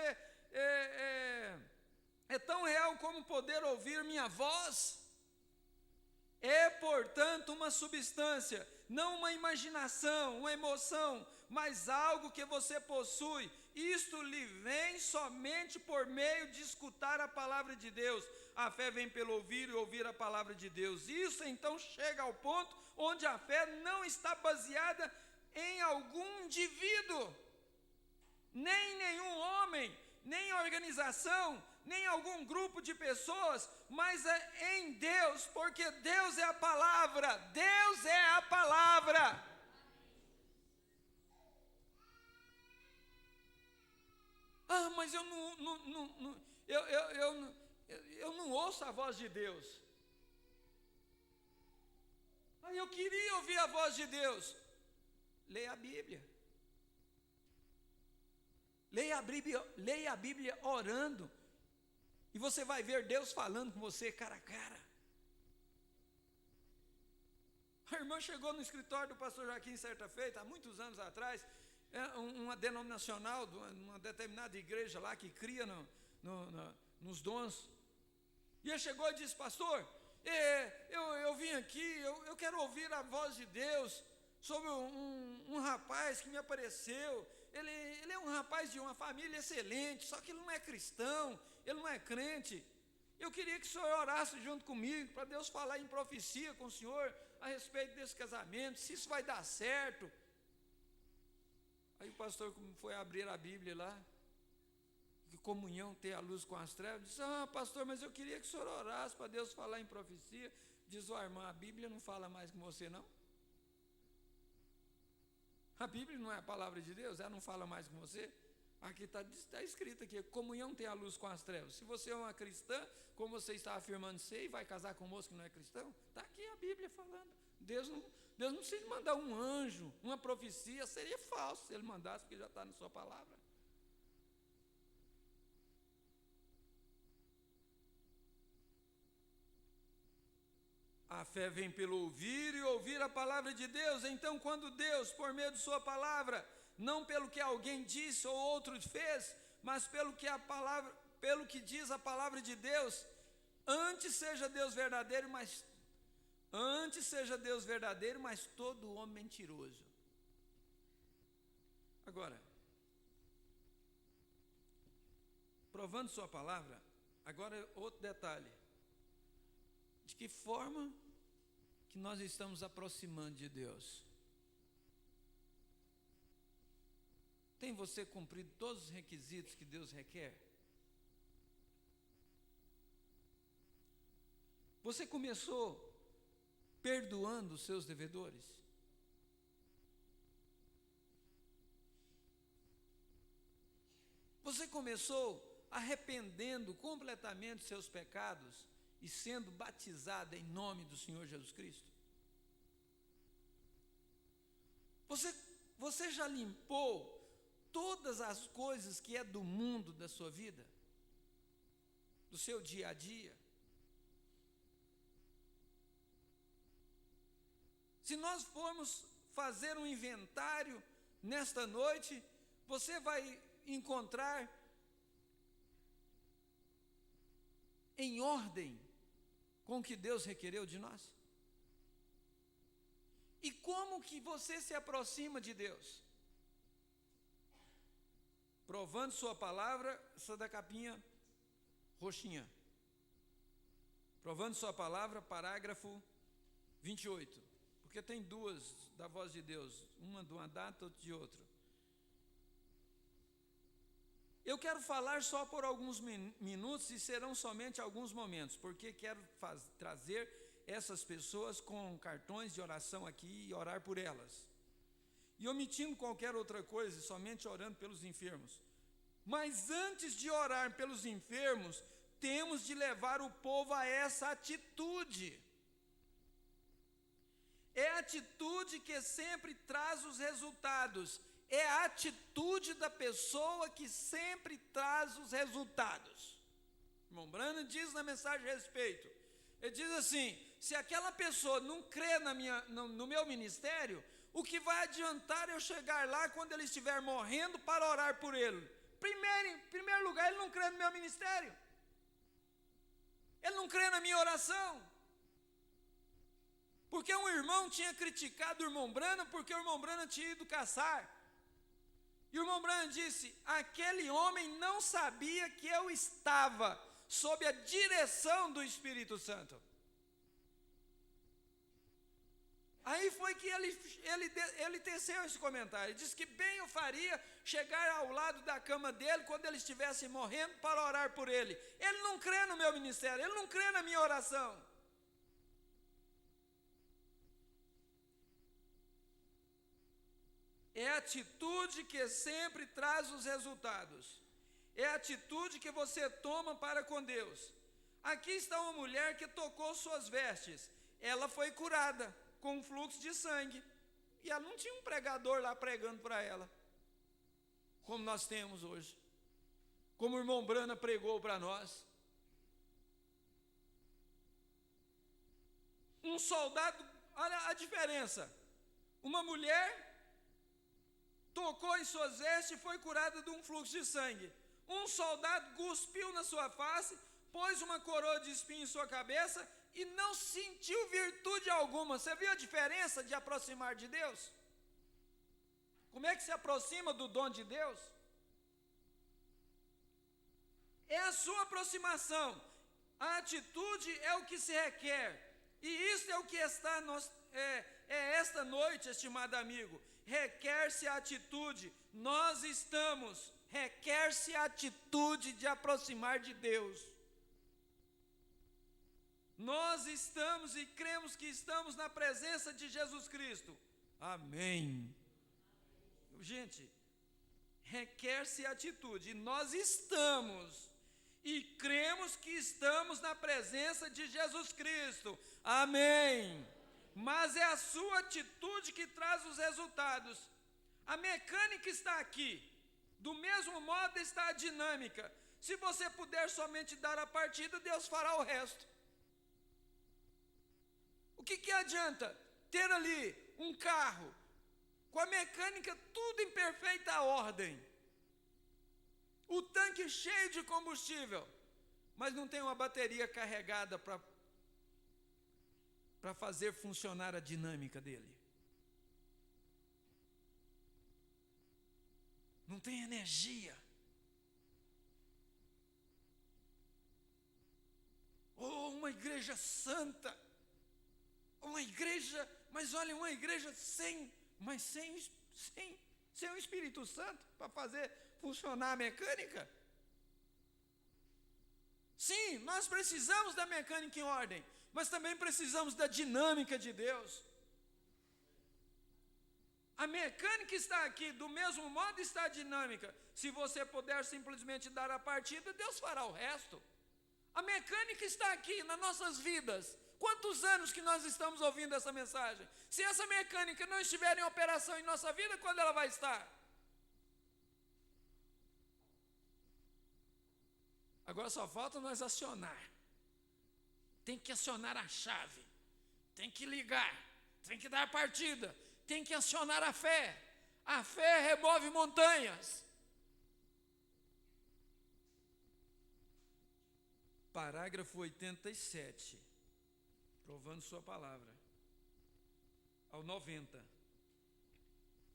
é tão real como poder ouvir minha voz. É, portanto, uma substância, não uma imaginação, uma emoção, mas algo que você possui. Isto lhe vem somente por meio de escutar a palavra de Deus. A fé vem pelo ouvir e ouvir a palavra de Deus. Isso então chega ao ponto onde a fé não está baseada em algum indivíduo, nem nenhum homem, nem organização, nem algum grupo de pessoas, mas é em Deus, porque Deus é a palavra. Deus é a palavra. Ah, mas eu não ouço a voz de Deus. Ah, eu queria ouvir a voz de Deus. Leia a Bíblia. Leia a Bíblia orando. E você vai ver Deus falando com você cara a cara. A irmã chegou no escritório do pastor Joaquim certa feita, há muitos anos atrás, uma denominacional, uma determinada igreja lá que cria nos dons. E ele chegou e disse: pastor, eu vim aqui, eu quero ouvir a voz de Deus sobre um rapaz que me apareceu. Ele é um rapaz de uma família excelente, só que ele não é cristão, ele não é crente. Eu queria que o senhor orasse junto comigo, para Deus falar em profecia com o senhor, a respeito desse casamento, se isso vai dar certo. Aí o pastor foi abrir a Bíblia lá, que comunhão tem a luz com as trevas, disse: ah, pastor, mas eu queria que o senhor orasse para Deus falar em profecia. Diz a irmã: a Bíblia não fala mais com você não? A Bíblia não é a palavra de Deus? Ela não fala mais com você? Aqui está escrito aqui: comunhão tem a luz com as trevas. Se você é uma cristã, como você está afirmando ser, e vai casar com um moço que não é cristão, está aqui a Bíblia falando. Deus não precisa mandar um anjo, uma profecia, seria falso se ele mandasse, porque já está na sua palavra. A fé vem pelo ouvir e ouvir a palavra de Deus. Então, quando Deus, por meio de sua palavra, não pelo que alguém disse ou outro fez, mas pelo que diz a palavra de Deus, antes seja Deus verdadeiro, mas todo homem mentiroso. Agora, provando sua palavra, agora outro detalhe. De que forma que nós estamos aproximando de Deus? Tem você cumprido todos os requisitos que Deus requer? Você começou perdoando os seus devedores? Você começou arrependendo completamente dos seus pecados e sendo batizado em nome do Senhor Jesus Cristo? Você já limpou todas as coisas que é do mundo da sua vida? Do seu dia a dia? Se nós formos fazer um inventário nesta noite, você vai encontrar em ordem com o que Deus requereu de nós. E como que você se aproxima de Deus? Provando sua palavra, essa da capinha roxinha. Provando sua palavra, parágrafo 28. Porque tem duas da voz de Deus, uma de uma data, outra de outra. Eu quero falar só por alguns minutos e serão somente alguns momentos, porque quero trazer essas pessoas com cartões de oração aqui e orar por elas. E omitindo qualquer outra coisa, somente orando pelos enfermos. Mas antes de orar pelos enfermos, temos de levar o povo a essa atitude. É a atitude que sempre traz os resultados. É a atitude da pessoa que sempre traz os resultados. O irmão Branham diz na mensagem a respeito. Ele diz assim: se aquela pessoa não crê no meu ministério, o que vai adiantar eu chegar lá quando ele estiver morrendo para orar por ele? Em primeiro lugar, ele não crê no meu ministério. Ele não crê na minha oração. Porque um irmão tinha criticado o irmão Branham porque o irmão Branham tinha ido caçar. E o irmão Branham disse: aquele homem não sabia que eu estava sob a direção do Espírito Santo. Aí foi que ele teceu esse comentário. Ele disse que bem eu faria chegar ao lado da cama dele quando ele estivesse morrendo para orar por ele. Ele não crê no meu ministério, ele não crê na minha oração. É a atitude que sempre traz os resultados. É a atitude que você toma para com Deus. Aqui está uma mulher que tocou suas vestes. Ela foi curada com um fluxo de sangue. E ela não tinha um pregador lá pregando para ela, como nós temos hoje. Como o irmão Branham pregou para nós. Um soldado, olha a diferença. Uma mulher tocou em suas vestes e foi curada de um fluxo de sangue. Um soldado cuspiu na sua face, pôs uma coroa de espinho em sua cabeça e não sentiu virtude alguma. Você viu a diferença de aproximar de Deus? Como é que se aproxima do dom de Deus? É a sua aproximação. A atitude é o que se requer. E isso é o que está esta noite, estimado amigo. Requer-se a atitude. Requer-se a atitude de aproximar de Deus. Nós estamos e cremos que estamos na presença de Jesus Cristo. Amém. Gente, requer-se a atitude. Nós estamos e cremos que estamos na presença de Jesus Cristo. Amém. Mas é a sua atitude que traz os resultados. A mecânica está aqui. Do mesmo modo está a dinâmica. Se você puder somente dar a partida, Deus fará o resto. O que adianta ter ali um carro com a mecânica tudo em perfeita ordem, o tanque cheio de combustível, mas não tem uma bateria carregada para fazer funcionar a dinâmica dele? Não tem energia. Oh, uma igreja santa, uma igreja, mas olha, uma igreja sem o Espírito Santo para fazer funcionar a mecânica. Sim, nós precisamos da mecânica em ordem, mas também precisamos da dinâmica de Deus. A mecânica está aqui, do mesmo modo está a dinâmica. Se você puder simplesmente dar a partida, Deus fará o resto. A mecânica está aqui nas nossas vidas. Quantos anos que nós estamos ouvindo essa mensagem? Se essa mecânica não estiver em operação em nossa vida, quando ela vai estar? Agora só falta nós acionar. Tem que acionar a chave. Tem que ligar. Tem que dar partida. Tem que acionar a fé. A fé remove montanhas. Parágrafo 87. Provando sua palavra. Ao 90.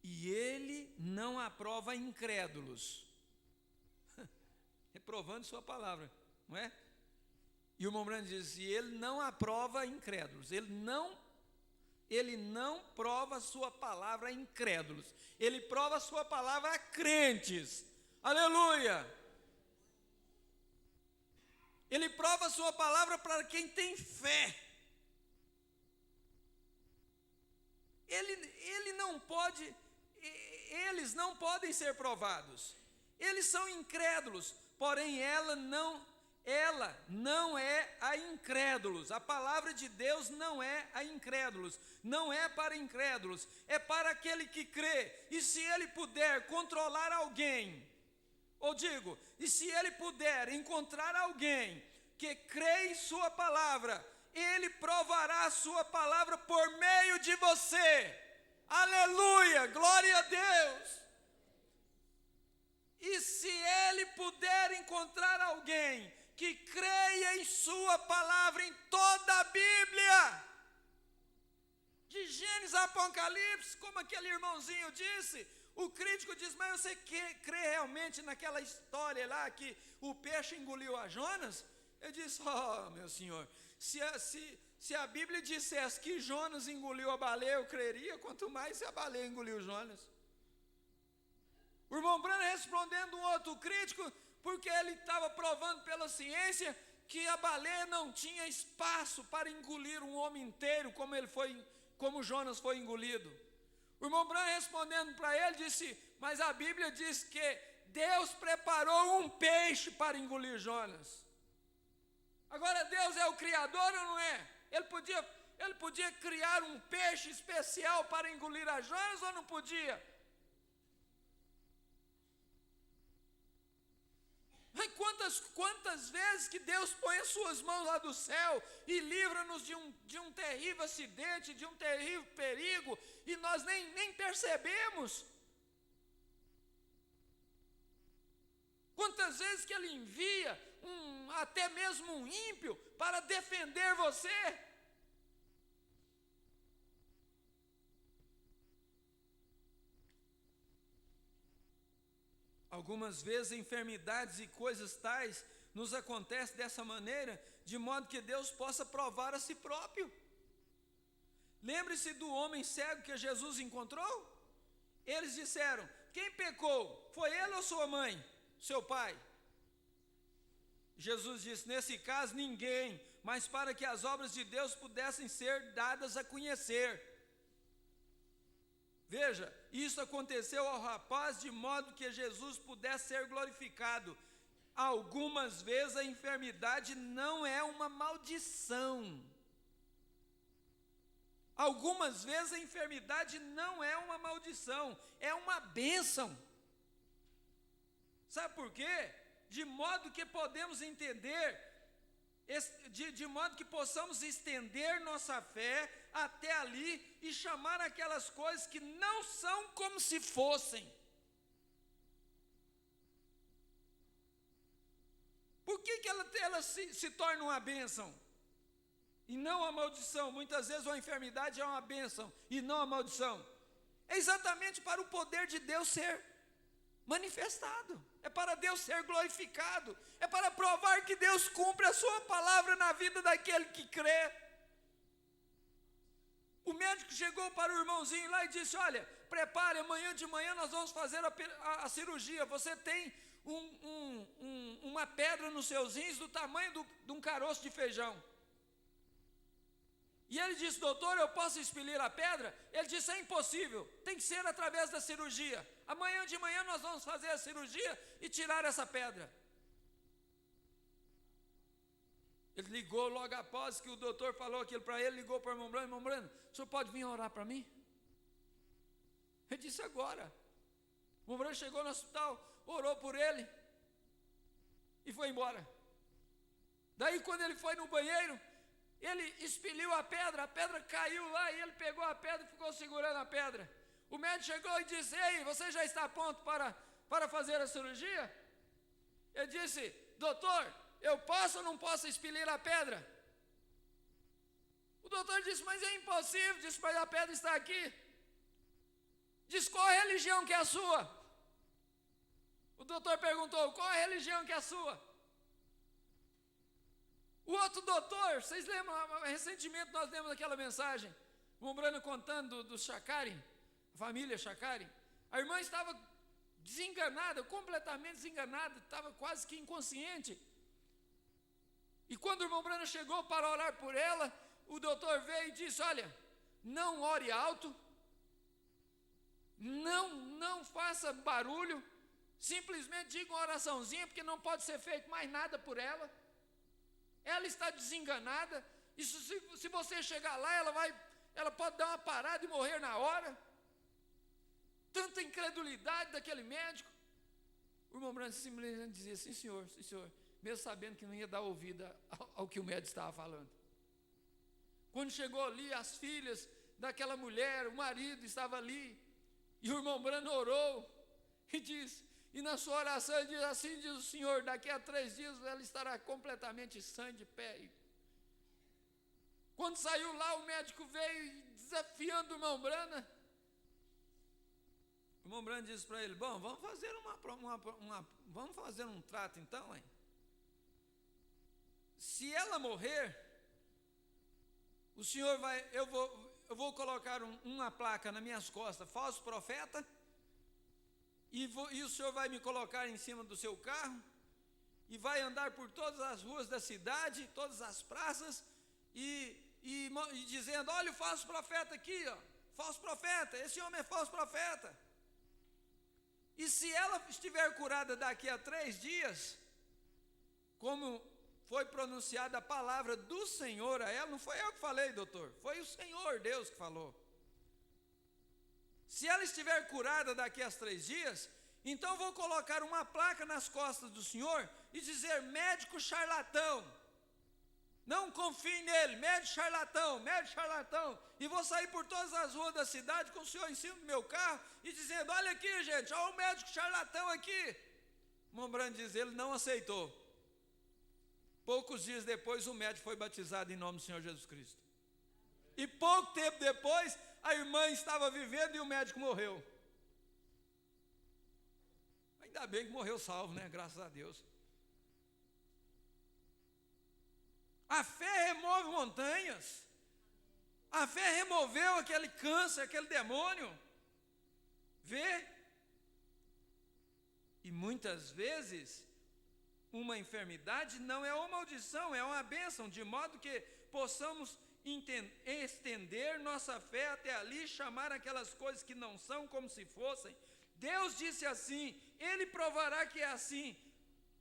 E ele não aprova incrédulos. Reprovando sua palavra, não é? E o irmão Branham diz, e ele não aprova incrédulos. Ele não prova a sua palavra a incrédulos. Ele prova a sua palavra a crentes. Aleluia! Ele prova a sua palavra para quem tem fé. Eles não podem ser provados. Eles são incrédulos, porém ela não é a incrédulos. A palavra de Deus não é a incrédulos, não é para incrédulos, é para aquele que crê. E se ele puder controlar alguém, e se ele puder encontrar alguém que crê em sua palavra, ele provará a sua palavra por meio de você. Aleluia, glória a Deus. E se ele puder encontrar alguém que creia em sua palavra em toda a Bíblia, de Gênesis a Apocalipse, como aquele irmãozinho disse, o crítico diz, mas você crê realmente naquela história lá que o peixe engoliu a Jonas? Eu disse, meu senhor, se a Bíblia dissesse que Jonas engoliu a baleia, eu creria, quanto mais se a baleia engoliu Jonas. O irmão Branham respondendo um outro crítico, porque ele estava provando pela ciência que a baleia não tinha espaço para engolir um homem inteiro, como Jonas foi engolido. O irmão Branham respondendo para ele disse, mas a Bíblia diz que Deus preparou um peixe para engolir Jonas. Agora Deus é o Criador ou não é? Ele podia criar um peixe especial para engolir a Jonas ou não podia? Quantas vezes que Deus põe as suas mãos lá do céu e livra-nos de um terrível acidente, de um terrível perigo, e nós nem percebemos. Quantas vezes que Ele envia até mesmo um ímpio para defender você. Algumas vezes enfermidades e coisas tais nos acontecem dessa maneira, de modo que Deus possa provar a si próprio. Lembre-se do homem cego que Jesus encontrou? Eles disseram, quem pecou? Foi ele ou sua mãe? Seu pai? Jesus disse, nesse caso ninguém, mas para que as obras de Deus pudessem ser dadas a conhecer. Veja, isso aconteceu ao rapaz de modo que Jesus pudesse ser glorificado. Algumas vezes a enfermidade não é uma maldição. Algumas vezes a enfermidade não é uma maldição, é uma bênção. Sabe por quê? De modo que podemos entender de modo que possamos estender nossa fé até ali e chamar aquelas coisas que não são como se fossem. Por que ela se torna uma bênção e não uma maldição? Muitas vezes a enfermidade é uma bênção e não uma maldição. É exatamente para o poder de Deus ser manifestado, é para Deus ser glorificado, é para provar que Deus cumpre a sua palavra na vida daquele que crê. O médico chegou para o irmãozinho lá e disse: olha, prepare, amanhã de manhã nós vamos fazer a cirurgia, você tem uma pedra nos seus rins do tamanho de um caroço de feijão. E ele disse: doutor, eu posso expelir a pedra? Ele disse: é impossível, tem que ser através da cirurgia. Amanhã de manhã nós vamos fazer a cirurgia e tirar essa pedra. Ele ligou logo após que o doutor falou aquilo para ele, ligou para o irmão Brando: irmão Brando, o senhor pode vir orar para mim? Ele disse: agora. O irmão Brando chegou no hospital, orou por ele e foi embora. Daí quando ele foi no banheiro, ele expeliu a pedra caiu lá e ele pegou a pedra e ficou segurando a pedra. O médico chegou e disse: ei, você já está pronto para fazer a cirurgia? Ele disse: doutor, eu posso ou não posso expelir a pedra? O doutor disse: mas é impossível. Disse: mas a pedra está aqui. Diz: qual a religião que é a sua? O doutor perguntou: qual a religião que é a sua? O outro doutor, vocês lembram, recentemente nós lemos aquela mensagem, o Brano contando do Chacari, a família Chacari. A irmã estava desenganada, completamente desenganada, estava quase que inconsciente. E quando o irmão Brano chegou para orar por ela, o doutor veio e disse: olha, não ore alto, não faça barulho, simplesmente diga uma oraçãozinha, porque não pode ser feito mais nada por ela. Ela está desenganada, isso, se você chegar lá, ela pode dar uma parada e morrer na hora. Tanta incredulidade daquele médico. O irmão Branco simplesmente dizia: sim senhor, mesmo sabendo que não ia dar ouvido ao que o médico estava falando. Quando chegou ali, as filhas daquela mulher, o marido estava ali, e o irmão Branco orou e disse: e na sua oração ele diz assim: diz o Senhor, daqui a 3 dias ela estará completamente sã de pé. Quando saiu lá, o médico veio desafiando o irmão Brana. O irmão Brana disse para ele: bom, vamos fazer um trato então, hein? Se ela morrer, o senhor eu vou colocar uma placa nas minhas costas: falso profeta. E o senhor vai me colocar em cima do seu carro e vai andar por todas as ruas da cidade, todas as praças, e dizendo: olha o falso profeta aqui, ó, falso profeta, esse homem é falso profeta. E se ela estiver curada daqui a 3 dias, como foi pronunciada a palavra do Senhor a ela, não foi eu que falei, doutor, foi o Senhor Deus que falou. Se ela estiver curada daqui a 3 dias, então vou colocar uma placa nas costas do senhor e dizer: médico charlatão, não confie nele, médico charlatão, e vou sair por todas as ruas da cidade com o senhor em cima do meu carro e dizendo: olha aqui gente, olha o médico charlatão aqui. O irmão Brando diz: ele não aceitou. Poucos dias depois o médico foi batizado em nome do Senhor Jesus Cristo. E pouco tempo depois, a irmã estava vivendo e o médico morreu. Ainda bem que morreu salvo, né? Graças a Deus. A fé remove montanhas. A fé removeu aquele câncer, aquele demônio. Vê? E muitas vezes, uma enfermidade não é uma maldição, é uma bênção, de modo que possamos estender nossa fé até ali, chamar aquelas coisas que não são como se fossem. Deus disse assim, Ele provará que é assim,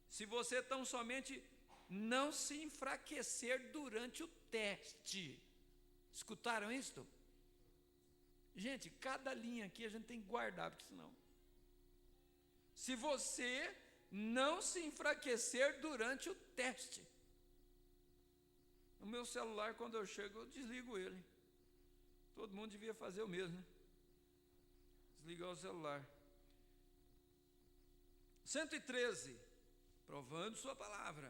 se você tão somente não se enfraquecer durante o teste. Escutaram isto? Gente, cada linha aqui a gente tem que guardar, porque senão... Se você não se enfraquecer durante o teste. O meu celular, quando eu chego, eu desligo ele. Todo mundo devia fazer o mesmo, né? Desligar o celular. 113, provando sua palavra.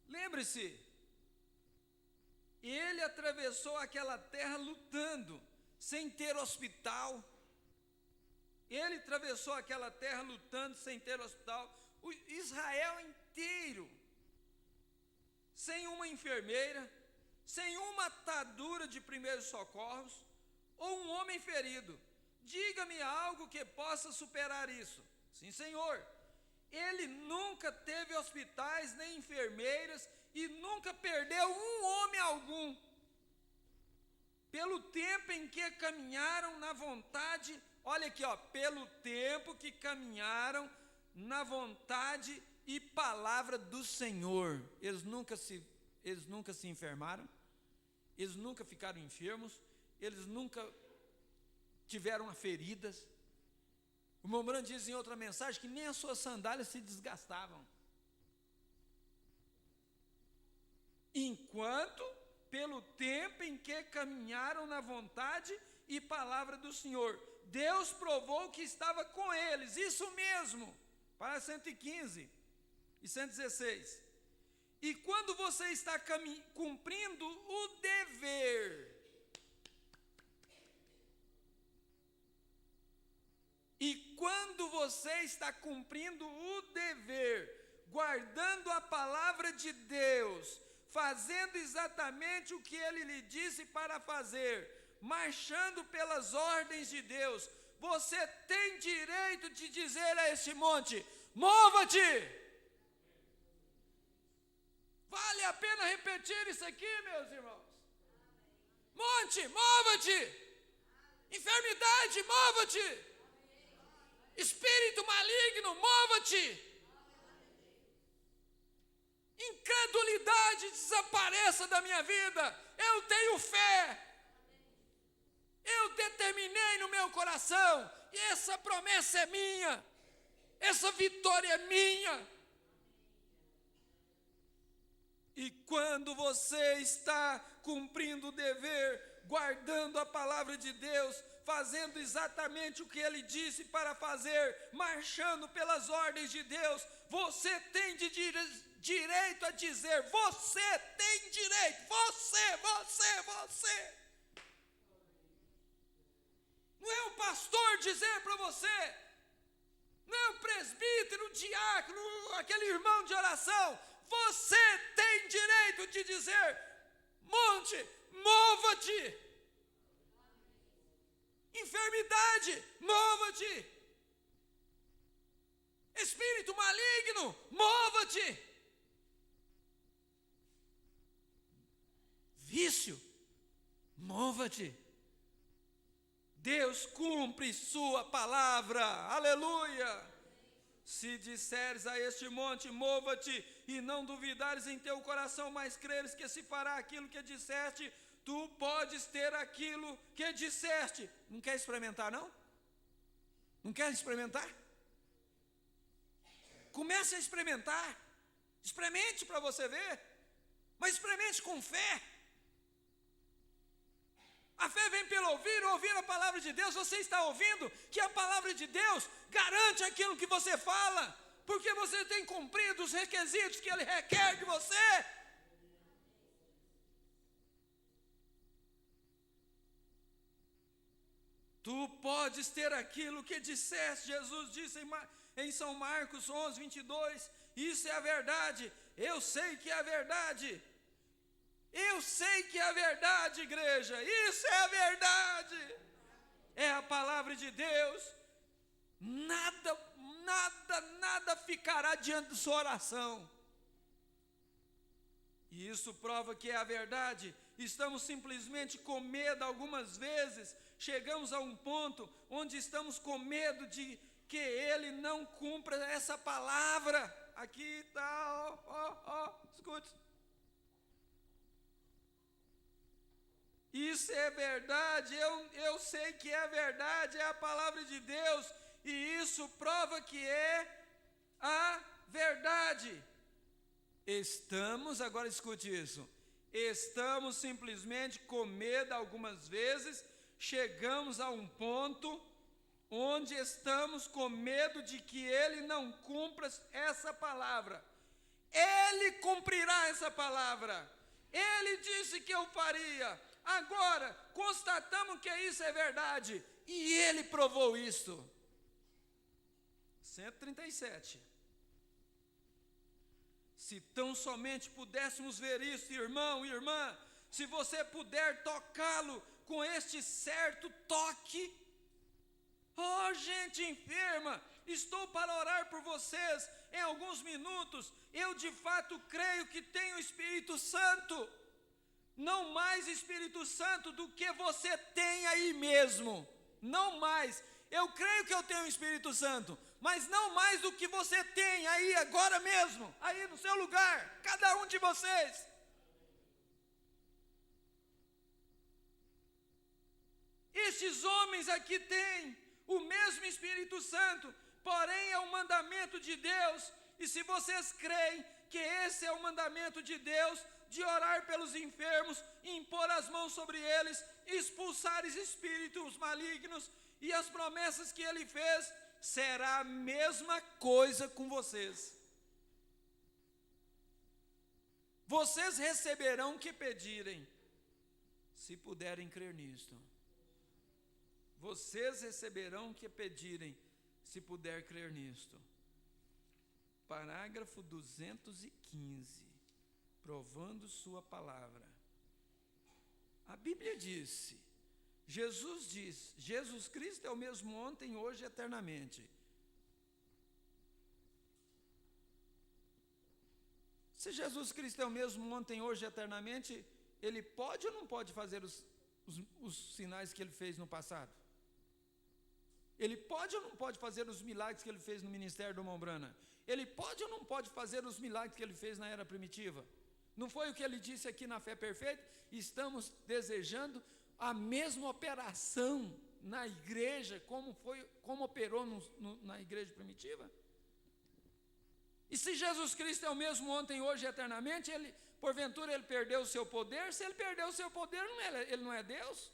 Lembre-se, ele atravessou aquela terra lutando, sem ter hospital. Ele atravessou aquela terra lutando, sem ter hospital. O Israel inteiro, sem uma enfermeira, sem uma atadura de primeiros socorros, ou um homem ferido. Diga-me algo que possa superar isso. Sim, Senhor. Ele nunca teve hospitais nem enfermeiras e nunca perdeu um homem algum. Pelo tempo em que caminharam na vontade, olha aqui, pelo tempo que caminharam na vontade e palavra do Senhor. Eles nunca se enfermaram, eles nunca ficaram enfermos, eles nunca tiveram feridas. O irmão Branco diz em outra mensagem que nem as suas sandálias se desgastavam. Enquanto, pelo tempo em que caminharam na vontade e palavra do Senhor, Deus provou que estava com eles, isso mesmo, para 115 e 116. E quando você está cumprindo o dever, guardando a palavra de Deus, fazendo exatamente o que Ele lhe disse para fazer, marchando pelas ordens de Deus, você tem direito de dizer a esse monte: mova-te! Vale a pena repetir isso aqui, meus irmãos? Monte, mova-te! Enfermidade, mova-te! Espírito maligno, mova-te! Incredulidade, desapareça da minha vida. Eu tenho fé. Eu determinei no meu coração, e essa promessa é minha, essa vitória é minha. E quando você está cumprindo o dever, guardando a palavra de Deus, fazendo exatamente o que Ele disse para fazer, marchando pelas ordens de Deus, você tem direito a dizer, você tem direito, você. Não é o pastor dizer para você, não é o presbítero, o diácono, aquele irmão de oração. Você tem direito de dizer: monte, mova-te. Enfermidade, mova-te. Espírito maligno, mova-te. Vício, mova-te. Deus cumpre sua palavra, aleluia. Se disseres a este monte, mova-te, e não duvidares em teu coração, mas creres que se fará aquilo que disseste, tu podes ter aquilo que disseste. Não quer experimentar, não? Não quer experimentar? Comece a experimentar. Experimente para você ver, mas experimente com fé. A fé vem pelo ouvir a palavra de Deus. Você está ouvindo que a palavra de Deus garante aquilo que você fala, porque você tem cumprido os requisitos que Ele requer de você. Tu podes ter aquilo que disseste. Jesus disse em São Marcos 11, 22, isso é a verdade, eu sei que é a verdade. Eu sei que é a verdade, igreja, isso é a verdade, é a palavra de Deus. Nada ficará diante de sua oração, e isso prova que é a verdade. Estamos simplesmente com medo. Algumas vezes chegamos a um ponto onde estamos com medo de que Ele não cumpra essa palavra. Aqui está, escute. Isso é verdade, eu sei que é verdade, é a palavra de Deus, e isso prova que é a verdade. agora escute isso, estamos simplesmente com medo algumas vezes, chegamos a um ponto onde estamos com medo de que Ele não cumpra essa palavra. Ele cumprirá essa palavra. Ele disse que eu faria. Agora, constatamos que isso é verdade. E Ele provou isso. 137. Se tão somente pudéssemos ver isso, irmão e irmã, se você puder tocá-lo com este certo toque. Oh, gente enferma, estou para orar por vocês em alguns minutos. Eu de fato creio que tenho o Espírito Santo. Não mais Espírito Santo do que você tem aí mesmo. Não mais. Eu creio que eu tenho o Espírito Santo, mas não mais do que você tem aí agora mesmo, aí no seu lugar, cada um de vocês. Estes homens aqui têm o mesmo Espírito Santo, porém é um mandamento de Deus, e se vocês creem que esse é o mandamento de Deus, de orar pelos enfermos, impor as mãos sobre eles, expulsar os espíritos malignos, e as promessas que Ele fez, será a mesma coisa com vocês. Vocês receberão o que pedirem, se puderem crer nisto. Vocês receberão o que pedirem, se puder crer nisto. Parágrafo 215. Provando sua palavra. A Bíblia disse, Jesus Cristo é o mesmo ontem, hoje e eternamente. Se Jesus Cristo é o mesmo ontem, hoje e eternamente, Ele pode ou não pode fazer os sinais que Ele fez no passado? Ele pode ou não pode fazer os milagres que Ele fez no ministério do Mombrana? Ele pode ou não pode fazer os milagres que Ele fez na era primitiva? Não foi o que Ele disse aqui na Fé Perfeita? Estamos desejando a mesma operação na igreja, como operou na igreja primitiva? E se Jesus Cristo é o mesmo ontem, hoje e eternamente, porventura Ele perdeu o seu poder? Se Ele perdeu o seu poder, Ele não é Deus?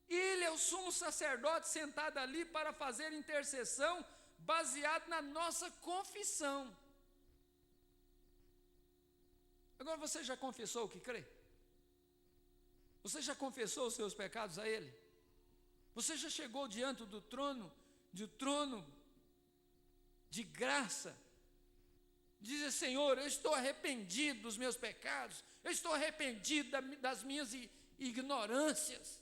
Ele é o sumo sacerdote sentado ali para fazer intercessão, baseado na nossa confissão. Agora, você já confessou o que crê? Você já confessou os seus pecados a Ele? Você já chegou diante do trono de graça? Diz: Senhor, eu estou arrependido dos meus pecados, eu estou arrependido das minhas ignorâncias,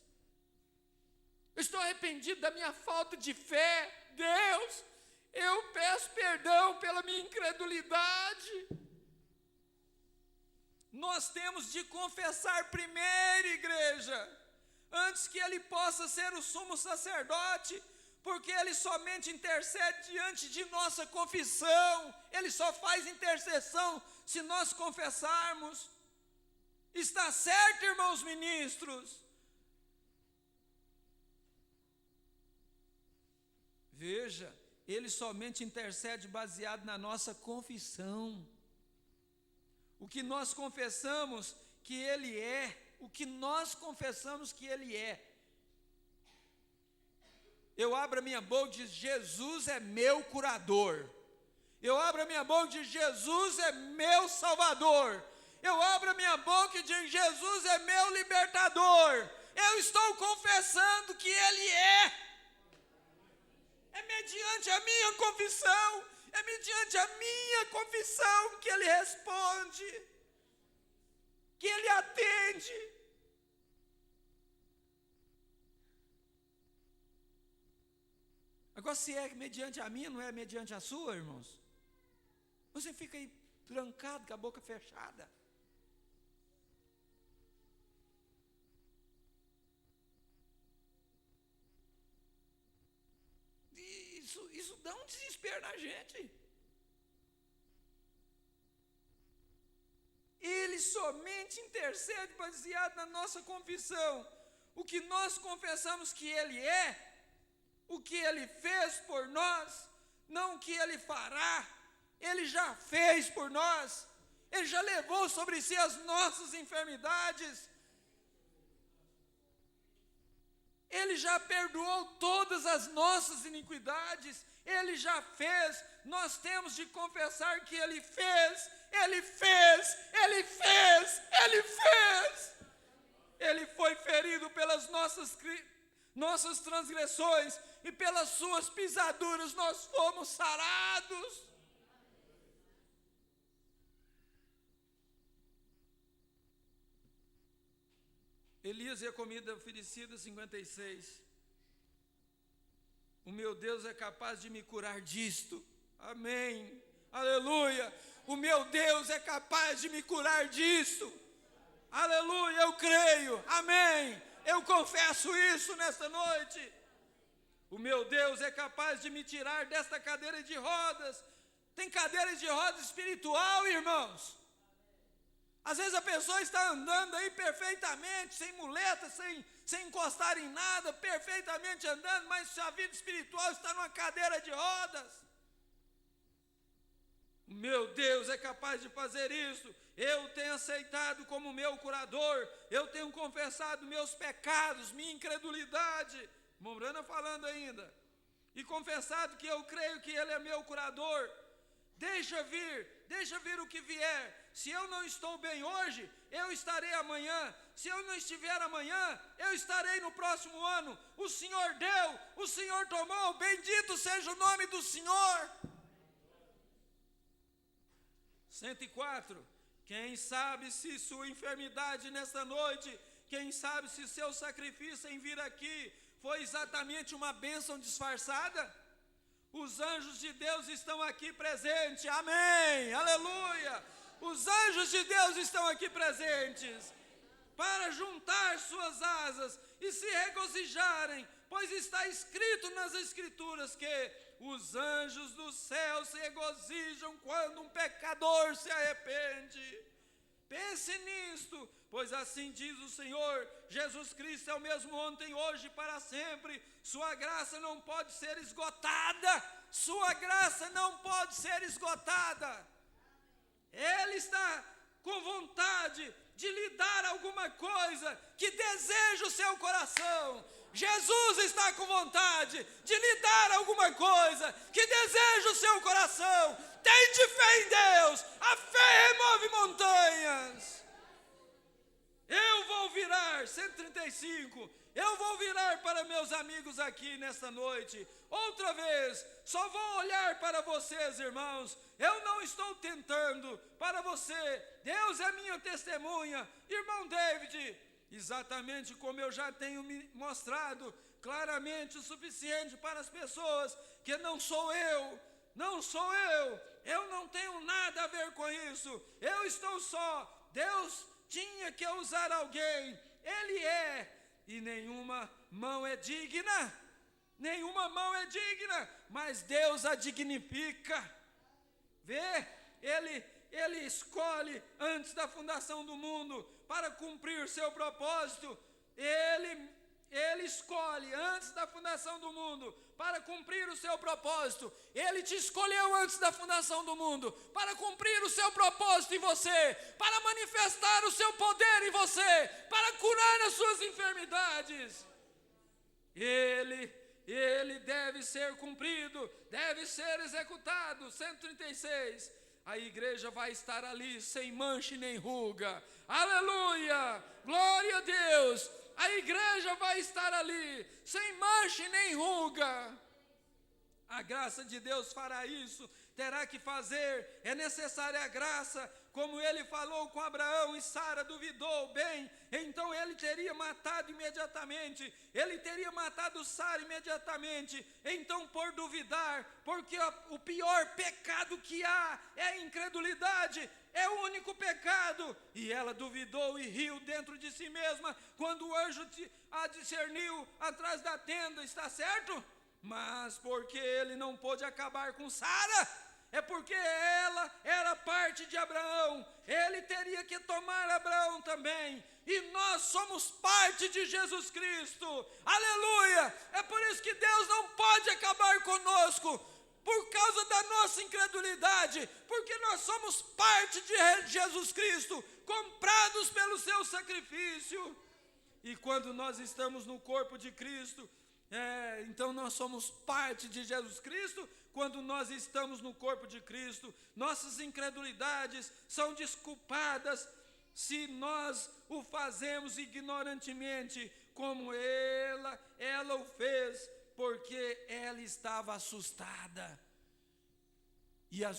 eu estou arrependido da minha falta de fé. Deus, eu peço perdão pela minha incredulidade. Nós temos de confessar primeiro, igreja, antes que Ele possa ser o sumo sacerdote, porque Ele somente intercede diante de nossa confissão. Ele só faz intercessão se nós confessarmos. Está certo, irmãos ministros? Veja, Ele somente intercede baseado na nossa confissão. O que nós confessamos que Ele é, o que nós confessamos que Ele é. Eu abro a minha boca e digo: Jesus é meu curador. Eu abro a minha boca e digo: Jesus é meu salvador. Eu abro a minha boca e digo: Jesus é meu libertador. Eu estou confessando que Ele é. É mediante a minha confissão, é mediante a minha confissão que Ele responde, que Ele atende. Agora, se é mediante a minha, não é mediante a sua, irmãos? Você fica aí trancado, com a boca fechada. Isso dá um desespero na gente. Ele somente intercede baseado na nossa confissão. O que nós confessamos que Ele é, o que Ele fez por nós, não o que Ele fará. Ele já fez por nós. Ele já levou sobre si as nossas enfermidades. Ele já perdoou todas as nossas iniquidades. Ele já fez. Nós temos de confessar que Ele fez. Ele fez. Ele fez. Ele fez. Ele foi ferido pelas nossas transgressões, e pelas suas pisaduras nós fomos sarados. Elias e a comida oferecida, 56. O meu Deus é capaz de me curar disto. Amém. Aleluia. O meu Deus é capaz de me curar disto. Aleluia, eu creio. Amém. Eu confesso isso nesta noite. O meu Deus é capaz de me tirar desta cadeira de rodas. Tem cadeira de rodas espiritual, irmãos. Às vezes a pessoa está andando aí perfeitamente, sem muleta, sem encostar em nada, perfeitamente andando, mas sua vida espiritual está numa cadeira de rodas. O meu Deus é capaz de fazer isso. Eu tenho aceitado como meu curador. Eu tenho confessado meus pecados, minha incredulidade. Mombrana falando ainda. E confessado que eu creio que Ele é meu curador. Deixa vir o que vier. Se eu não estou bem hoje, eu estarei amanhã. Se eu não estiver amanhã, eu estarei no próximo ano. O Senhor deu, o Senhor tomou. Bendito seja o nome do Senhor. 104. Quem sabe se sua enfermidade nesta noite, quem sabe se seu sacrifício em vir aqui foi exatamente uma bênção disfarçada? Os anjos de Deus estão aqui presentes. Amém. Aleluia. Os anjos de Deus estão aqui presentes para juntar suas asas e se regozijarem, pois está escrito nas Escrituras que os anjos do céu se regozijam quando um pecador se arrepende. Pense nisto, pois assim diz o Senhor, Jesus Cristo é o mesmo ontem, hoje e para sempre. Sua graça não pode ser esgotada. Sua graça não pode ser esgotada. Ele está com vontade de lhe dar alguma coisa que deseja o seu coração. Jesus está com vontade de lhe dar alguma coisa que deseja o seu coração. Tende fé em Deus. A fé remove montanhas. Eu vou virar, 135, eu vou virar para meus amigos aqui nesta noite. Outra vez, só vou olhar para vocês, irmãos. Eu não estou tentando para você. Deus é minha testemunha. Irmão David, exatamente como eu já tenho me mostrado claramente o suficiente para as pessoas, que não sou eu, eu não tenho nada a ver com isso, eu estou só. Deus tinha que usar alguém, Ele é, e nenhuma mão é digna, mas Deus a dignifica. Vê, Ele escolhe antes da fundação do mundo para cumprir seu propósito. Ele escolhe antes da fundação do mundo para cumprir o seu propósito. Ele te escolheu antes da fundação do mundo para cumprir o seu propósito em você, para manifestar o seu poder em você, para curar as suas enfermidades. Ele deve ser cumprido, deve ser executado. 136. A igreja vai estar ali sem mancha e nem ruga. Aleluia! Glória a Deus! A igreja vai estar ali sem mancha e nem ruga. A graça de Deus fará isso. Terá que fazer. É necessária a graça. Como ele falou com Abraão e Sara duvidou, bem, então ele teria matado imediatamente. Ele teria matado Sara imediatamente. Então, por duvidar, porque o pior pecado que há é a incredulidade, é o único pecado. E ela duvidou e riu dentro de si mesma quando o anjo a discerniu atrás da tenda, está certo? Mas porque ele não pôde acabar com Sara, é porque ela era parte de Abraão. Ele teria que tomar Abraão também. E nós somos parte de Jesus Cristo. Aleluia! É por isso que Deus não pode acabar conosco. por causa da nossa incredulidade, porque nós somos parte de Jesus Cristo, comprados pelo seu sacrifício. E quando nós estamos no corpo de Cristo, então nós somos parte de Jesus Cristo. Quando nós estamos no corpo de Cristo, nossas incredulidades são desculpadas se nós o fazemos ignorantemente, como ela o fez, porque ela estava assustada. E a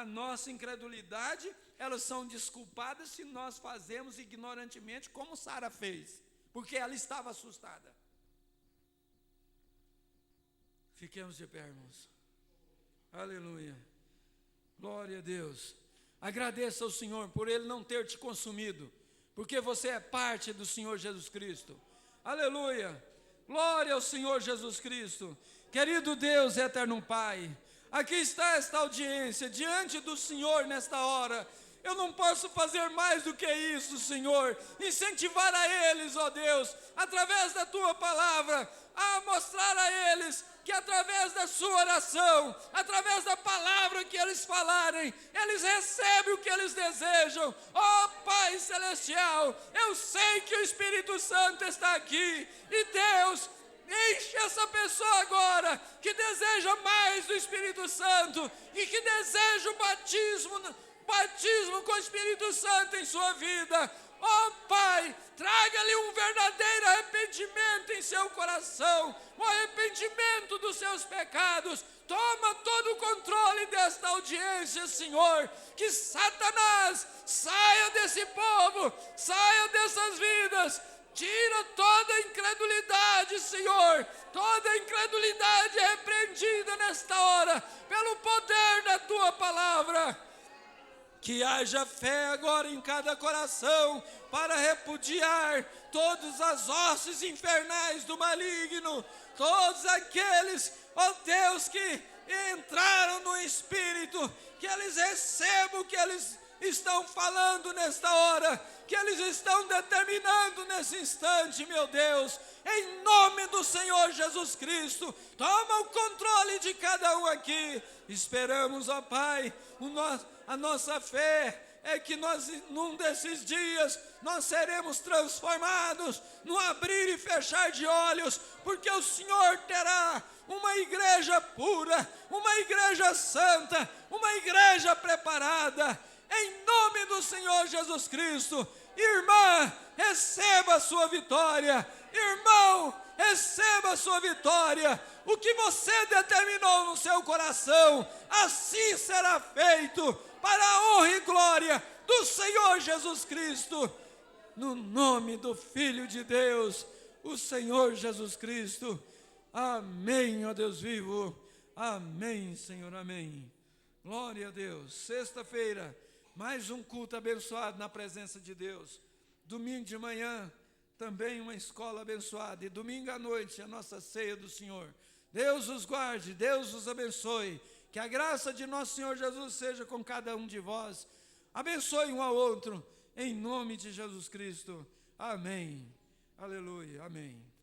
nossa incredulidade, elas são desculpadas se nós fazemos ignorantemente, como Sara fez, porque ela estava assustada. Fiquemos de pé, irmãos. Aleluia. Glória a Deus. Agradeça ao Senhor por Ele não ter te consumido, porque você é parte do Senhor Jesus Cristo. Aleluia. Glória ao Senhor Jesus Cristo. Querido Deus, eterno Pai, aqui está esta audiência diante do Senhor nesta hora. Eu não posso fazer mais do que isso, Senhor. Incentivar a eles, ó Deus, através da Tua palavra, a mostrar a eles que através da sua oração, através da palavra que eles falarem, eles recebem o que eles desejam. Ó Pai Celestial, eu sei que o Espírito Santo está aqui, e Deus, enche essa pessoa agora, que deseja mais do Espírito Santo, e que deseja o batismo com o Espírito Santo em sua vida. Ó Pai, traga-lhe um verdadeiro arrependimento em seu coração, o arrependimento dos seus pecados. Toma todo o controle desta audiência, Senhor, que Satanás saia desse povo, saia dessas vidas. Tira toda a incredulidade, Senhor. Toda a incredulidade é repreendida nesta hora, pelo poder da Tua palavra. Que haja fé agora em cada coração, para repudiar todas as hostes infernais do maligno, todos aqueles, ó Deus, que entraram no Espírito, que eles recebam o que eles estão falando nesta hora, que eles estão determinando nesse instante, meu Deus, em nome do Senhor Jesus Cristo. Toma o controle de cada um aqui. Esperamos, ó Pai, a nossa fé é que nós, num desses dias, nós seremos transformados no abrir e fechar de olhos, porque o Senhor terá uma igreja pura, uma igreja santa, uma igreja preparada, em nome do Senhor Jesus Cristo. Irmã, receba a sua vitória. Irmão, receba a sua vitória. O que você determinou no seu coração, assim será feito, para a honra e glória do Senhor Jesus Cristo, no nome do Filho de Deus, o Senhor Jesus Cristo. Amém, ó Deus vivo. Amém, Senhor, amém. Glória a Deus. Sexta-feira, mais um culto abençoado na presença de Deus. Domingo de manhã, também uma escola abençoada. E domingo à noite, a nossa ceia do Senhor. Deus os guarde, Deus os abençoe. Que a graça de nosso Senhor Jesus seja com cada um de vós. Abençoe um ao outro, em nome de Jesus Cristo. Amém. Aleluia. Amém.